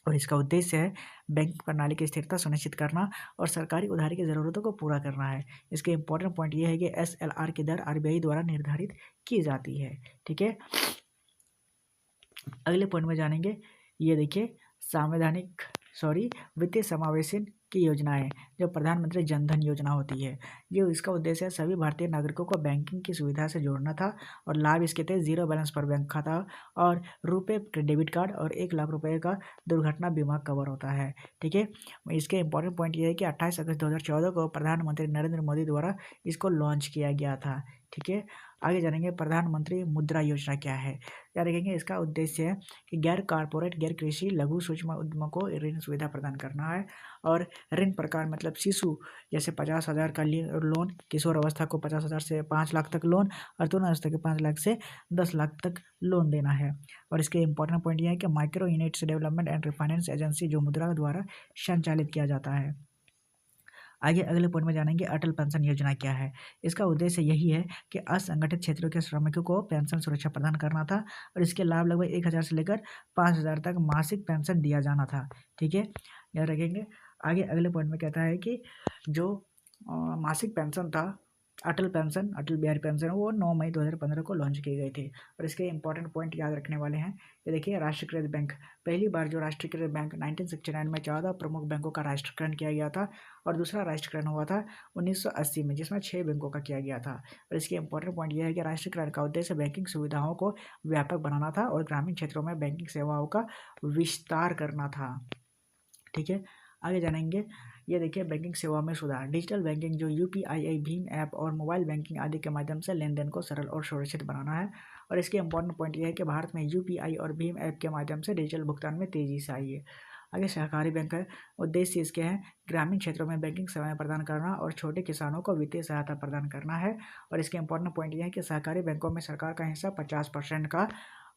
और इसका उद्देश्य है बैंक प्रणाली की स्थिरता सुनिश्चित करना और सरकारी उधारी की ज़रूरतों को पूरा करना है। इसके इंपॉर्टेंट पॉइंट ये है कि SLR की दर RBI द्वारा निर्धारित की जाती है। ठीक है, अगले पॉइंट में जानेंगे। ये देखिए वित्तीय समावेशन की योजनाएं, जो प्रधानमंत्री जनधन योजना होती है, ये इसका उद्देश्य है सभी भारतीय नागरिकों को बैंकिंग की सुविधा से जोड़ना था, और लाभ इसके तहत 0 बैलेंस पर बैंक खाता और रुपए डेबिट कार्ड और 1 लाख रुपए का दुर्घटना बीमा कवर होता है। ठीक है, इसके इंपॉर्टेंट पॉइंट ये है कि 28 अगस्त 2014 को प्रधानमंत्री नरेंद्र मोदी द्वारा इसको लॉन्च किया गया था। ठीक है, आगे जानेंगे प्रधानमंत्री मुद्रा योजना क्या है। क्या देखेंगे, इसका उद्देश्य है कि गैर कारपोरेट, गैर कृषि, लघु सूक्ष्म उद्यमों को ऋण सुविधा प्रदान करना है, और ऋण प्रकार मतलब शिशु जैसे 50,000 का लोन, किशोर अवस्था को 50,000 से 5 लाख तक लोन, और तरुण अवस्था के 5 लाख से 10 लाख तक लोन देना है। और इसके इंपॉर्टेंट पॉइंट ये है कि micro units development and finance agency जो मुद्रा द्वारा संचालित किया जाता है। आगे अगले पॉइंट में जानेंगे अटल पेंशन योजना क्या है। इसका उद्देश्य यही है कि असंगठित क्षेत्रों के श्रमिकों को पेंशन सुरक्षा प्रदान करना था, और इसके लाभ लगभग 1,000 से लेकर 5,000 तक मासिक पेंशन दिया जाना था। ठीक है, याद रखेंगे। आगे अगले पॉइंट में कहता है कि जो मासिक पेंशन था, अटल पेंशन, अटल बिहारी पेंशन, वो 9 मई 2015 को लॉन्च की गई थी। और इसके इंपॉर्टेंट पॉइंट याद रखने वाले हैं। ये देखिए, राष्ट्रीयकृत बैंक, पहली बार जो राष्ट्रीयकृत बैंक 1969 में 14 प्रमुख बैंकों का राष्ट्रीयकरण किया गया था, और दूसरा राष्ट्रीयकरण हुआ था 1980 में, जिसमें 6 बैंकों का किया गया था। और इसके इंपॉर्टेंट पॉइंट यह है कि राष्ट्रीयकरण का उद्देश्य बैंकिंग सुविधाओं को व्यापक बनाना था और ग्रामीण क्षेत्रों में बैंकिंग सेवाओं का विस्तार करना था। ठीक है, आगे जानेंगे। ये देखिए, बैंकिंग सेवा में सुधार, डिजिटल बैंकिंग जो UPI, भीम ऐप और मोबाइल बैंकिंग आदि के माध्यम से लेन देन को सरल और सुरक्षित बनाना है। और इसके इंपॉर्टेंट पॉइंट यह है कि भारत में UPI और भीम ऐप के माध्यम से डिजिटल भुगतान में तेजी से आई है। आगे सहकारी बैंक है, उद्देश्य इसके हैं ग्रामीण क्षेत्रों में बैंकिंग सेवाएं प्रदान करना और छोटे किसानों को वित्तीय सहायता प्रदान करना है। और इसके इंपॉर्टेंट पॉइंट यह है कि सहकारी बैंकों में सरकार का हिस्सा 50% का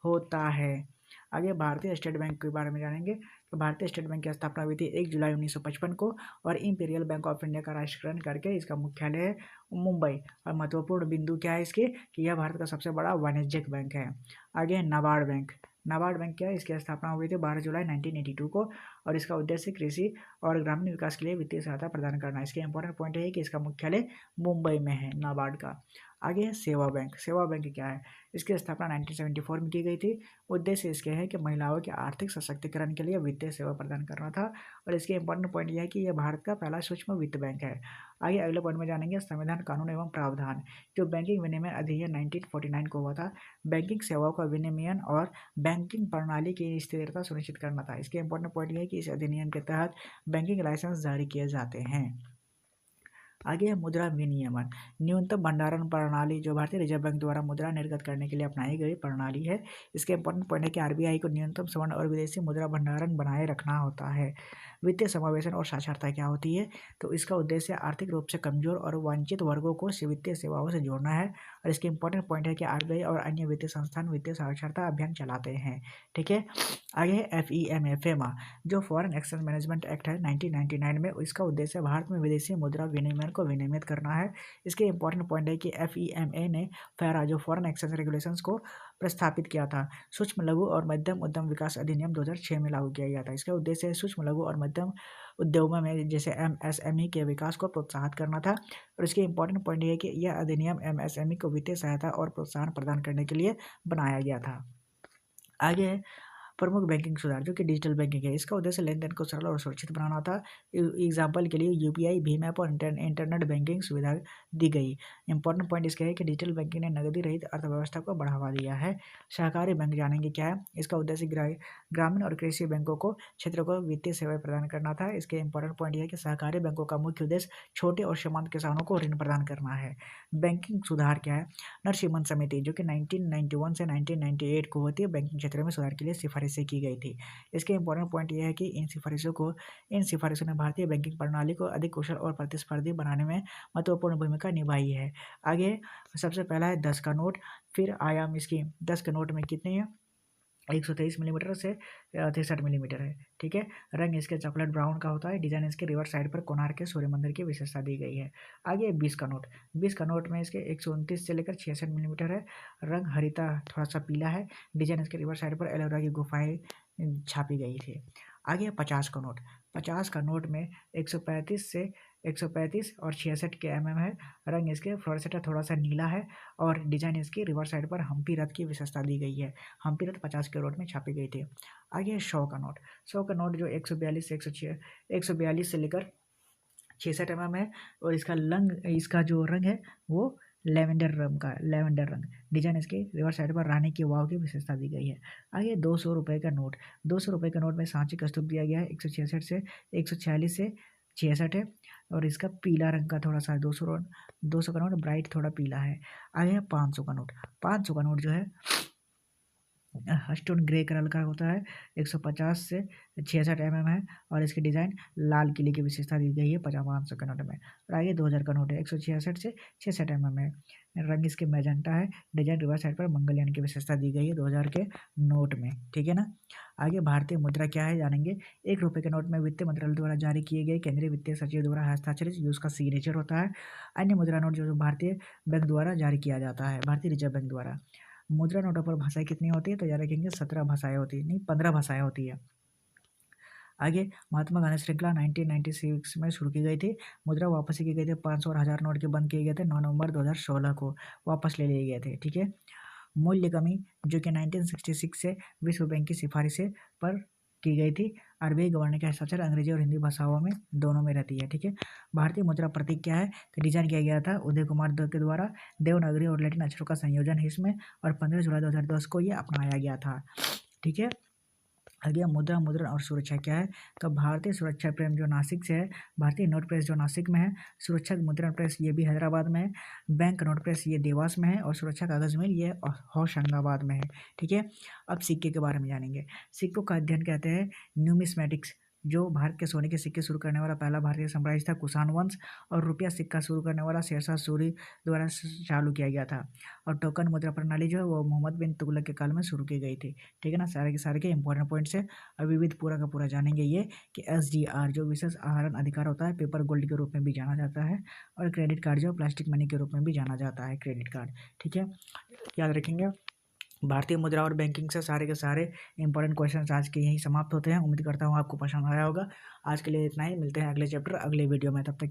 होता है। आगे भारतीय स्टेट बैंक के बारे में जानेंगे। तो भारतीय स्टेट बैंक की स्थापना हुई थी 1 जुलाई 1955 को, और इंपीरियल बैंक ऑफ इंडिया का राष्ट्रीयकरण करके इसका मुख्यालय है मुंबई। और महत्वपूर्ण बिंदु क्या है इसके, कि यह भारत का सबसे बड़ा वाणिज्यिक बैंक है। आगे है नाबार्ड बैंक। नाबार्ड बैंक क्या है, इसकी स्थापना हुई थी 12 जुलाई 1982 को, और इसका उद्देश्य कृषि और ग्रामीण विकास के लिए वित्तीय सहायता प्रदान करना है। इसके इंपॉर्टेंट पॉइंट है कि इसका मुख्यालय मुंबई में है, नाबार्ड का। आगे है सेवा बैंक। सेवा बैंक क्या है, इसकी स्थापना 1974 में की गई थी। उद्देश्य इसके है कि महिलाओं के आर्थिक सशक्तिकरण के लिए वित्तीय सेवा प्रदान करना था, और इसके इंपॉर्टेंट पॉइंट यह है कि यह भारत का पहला सूक्ष्म वित्त बैंक है। आगे अगले पॉइंट में जानेंगे संविधान, कानून एवं प्रावधान। जो बैंकिंग विनियमन अधिनियम 1949 को हुआ था, बैंकिंग सेवाओं का विनियमन और बैंकिंग प्रणाली की स्थिरता सुनिश्चित करना था। इसके इंपॉर्टेंट पॉइंट यह है कि इस अधिनियम के तहत बैंकिंग लाइसेंस जारी किए जाते हैं। आगे है मुद्रा विनियमन, न्यूनतम भंडारण प्रणाली, जो भारतीय रिजर्व बैंक द्वारा मुद्रा निर्गत करने के लिए अपनाई गई प्रणाली है। इसके इंपॉर्टेंट पॉइंट है कि RBI को न्यूनतम स्वर्ण और विदेशी मुद्रा भंडारण बनाए रखना होता है। वित्तीय समावेशन और साक्षरता क्या होती है, तो इसका उद्देश्य आर्थिक रूप से कमजोर और वंचित वर्गों को वित्तीय सेवाओं से जोड़ना है। और इसके इंपॉर्टेंट पॉइंट है कि RBI और अन्य वित्तीय संस्थान वित्तीय साक्षरता अभियान चलाते हैं। ठीक है, आगे है FEMA, जो फॉरेन एक्सचेंज मैनेजमेंट एक्ट है 1999 में। इसका उद्देश्य भारत में विदेशी मुद्रा विनिमय को विनियमित करना है। इसके इंपॉर्टेंट पॉइंट है कि FEMA ने फेरा, जो फॉरेन एक्सचेंज रेगुलेशंस को प्रस्थापित किया था, सूक्ष्म लघु और मध्यम उद्यम विकास अधिनियम 2006 में लागू किया गया था। इसका उद्देश्य सूक्ष्म लघु और मध्यम उद्योगों में जैसे MSME के विकास को प्रोत्साहित करना था। और इसके इंपॉर्टेंट पॉइंट ये है कि यह अधिनियम MSME को वित्तीय सहायता और प्रोत्साहन प्रदान करने के लिए बनाया गया था। आगे है प्रमुख बैंकिंग सुधार, जो कि डिजिटल बैंकिंग है। इसका उद्देश्य लेन देन को सरल और सुरक्षित बनाना था। एग्जाम्पल के लिए UPI, भीम ऐप और इंटरनेट बैंकिंग सुविधा दी गई। इंपॉर्टेंट पॉइंट इसका है कि डिजिटल बैंकिंग ने नगदी रहित अर्थव्यवस्था को बढ़ावा दिया है। सहकारी बैंक जानेंगे क्या है, इसका उद्देश्य ग्रामीण और कृषि बैंकों को क्षेत्र को वित्तीय सेवाएं प्रदान करना था। इसके इंपॉर्टेंट पॉइंट यह है कि सहकारी बैंकों का मुख्य उद्देश्य छोटे और सीमांत किसानों को ऋण प्रदान करना है। बैंकिंग सुधार क्या है, नरसिम्हन समिति, जो कि 1991 से 1998 को होती है, बैंकिंग क्षेत्र में सुधार के लिए सिफारिशें की गई थी। इसके इंपॉर्टेंट पॉइंट यह है कि इन सिफारिशों ने भारतीय बैंकिंग प्रणाली को अधिक कुशल और प्रतिस्पर्धी बनाने में महत्वपूर्ण भूमिका निभाई है। आगे सबसे पहला है 10 का नोट। फिर आयाम इसकी 10 के नोट में कितने हैं, 123 मिलीमीटर से 63 मिलीमीटर है। ठीक है, रंग इसके चॉकलेट ब्राउन का होता है। डिजाइन इसके रिवर साइड पर कोणार्क के सूर्य मंदिर की विशेषता दी गई है। आगे 20 का नोट। 20 का नोट में इसके 129 से लेकर 66 मिलीमीटर है। रंग हरिता थोड़ा सा पीला है। डिजाइन इसके रिवर साइड पर एलोरा की गुफाएं छापी गई थी। आगे 50 का नोट। 50 का नोट में 135 और 66 के है। रंग इसके फ्लोरेसेंट थोड़ा सा नीला है और डिजाइन इसकी रिवर साइड पर हम्पी रथ की विशेषता दी गई है। हम्पी रथ 50 के नोट में छापी गई थी। आगे 100 का नोट। 100 का नोट जो 142 से लेकर 66 है और इसका जो रंग है वो लेवेंडर रंग। डिजाइन इसके रिवर साइड पर रानी की वाव की विशेषता दी गई है। आगे 200 रुपये का नोट। 200 रुपये के नोट में सांची का स्तूप दिया गया है। 146 से 66 है और इसका पीला रंग का थोड़ा सा 200 का नोट ब्राइट थोड़ा पीला है। आगे 500 का नोट। 500 का नोट जो है स्टोन ग्रे कलर का होता है। 150 से 66 है और इसकी डिज़ाइन लाल किले की विशेषता दी गई है 500 के नोट में। और आगे 2000 का नोट है। 166 से 66 है। रंग इसके मैजेंटा है। डिजाइन रिवर साइड पर मंगलयान की विशेषता दी गई है 2000 के नोट में। ठीक है ना। आगे भारतीय मुद्रा क्या है जानेंगे। 1 रुपये के नोट में वित्त मंत्रालय द्वारा जारी किए गए केंद्रीय वित्तीय सचिव द्वारा हस्ताक्षरित उसका सिग्नेचर होता है। अन्य मुद्रा नोट जो भारतीय बैंक द्वारा जारी किया जाता है, भारतीय रिजर्व बैंक द्वारा। मुद्रा नोटों पर भाषाएं कितनी होती है तो याद रखेंगे 17 भाषाएं होती है, नहीं 15 भाषाएं होती है। आगे महात्मा गांधी श्रृंखला 1996 में शुरू की गई थी। मुद्रा वापसी की गई थी 500 और 1000 नोट के बंद किए गए थे 9 नवंबर 2016 को वापस ले लिए गए थे। ठीक है, मूल्य कमी जो कि 1966 से विश्व बैंक की सिफारिशें पर की गई थी। आरबीआई गवर्नर के हस्ताक्षर अंग्रेजी और हिंदी भाषाओं में दोनों में रहती है। ठीक है, भारतीय मुद्रा प्रतीक क्या है तो डिजाइन किया गया था उदय कुमार के द्वारा। देवनागरी और लैटिन अक्षरों का संयोजन है इसमें और 15 जुलाई 2010 को ये अपनाया गया था। ठीक है, आगे मुद्रा मुद्रण और सुरक्षा क्या है तो भारतीय सुरक्षा प्रेम जो नासिक से है, भारतीय नोट प्रेस जो नासिक में है, सुरक्षा मुद्रण प्रेस ये भी हैदराबाद में है, बैंक नोट प्रेस ये देवास में है और सुरक्षा कागज मिल ये होशंगाबाद में है। ठीक है, अब सिक्के के बारे में जानेंगे। सिक्कों का अध्ययन कहते हैं न्यूमिस्मेटिक्स। जो भारत के सोने के सिक्के शुरू करने वाला पहला भारतीय साम्राज्य था कुषाण वंश और रुपया सिक्का शुरू करने वाला शेरशाह सूरी द्वारा चालू किया गया था। और टोकन मुद्रा प्रणाली जो है वो मोहम्मद बिन तुगलक के काल में शुरू की गई थी। ठीक है ना, सारे के इंपॉर्टेंट पॉइंट्स है। और विविध पूरा का पूरा जानेंगे ये कि SDR जो विशेष आहरण अधिकार होता है पेपर गोल्ड के रूप में भी जाना जाता है और क्रेडिट कार्ड जो प्लास्टिक मनी के रूप में भी जाना जाता है क्रेडिट कार्ड। ठीक है, याद रखेंगे। भारतीय मुद्रा और बैंकिंग से सारे के सारे इंपॉर्टेंट क्वेश्चंस आज के यहीं समाप्त होते हैं। उम्मीद करता हूँ आपको पसंद आया होगा। आज के लिए इतना ही, मिलते हैं अगले चैप्टर अगले वीडियो में, तब तक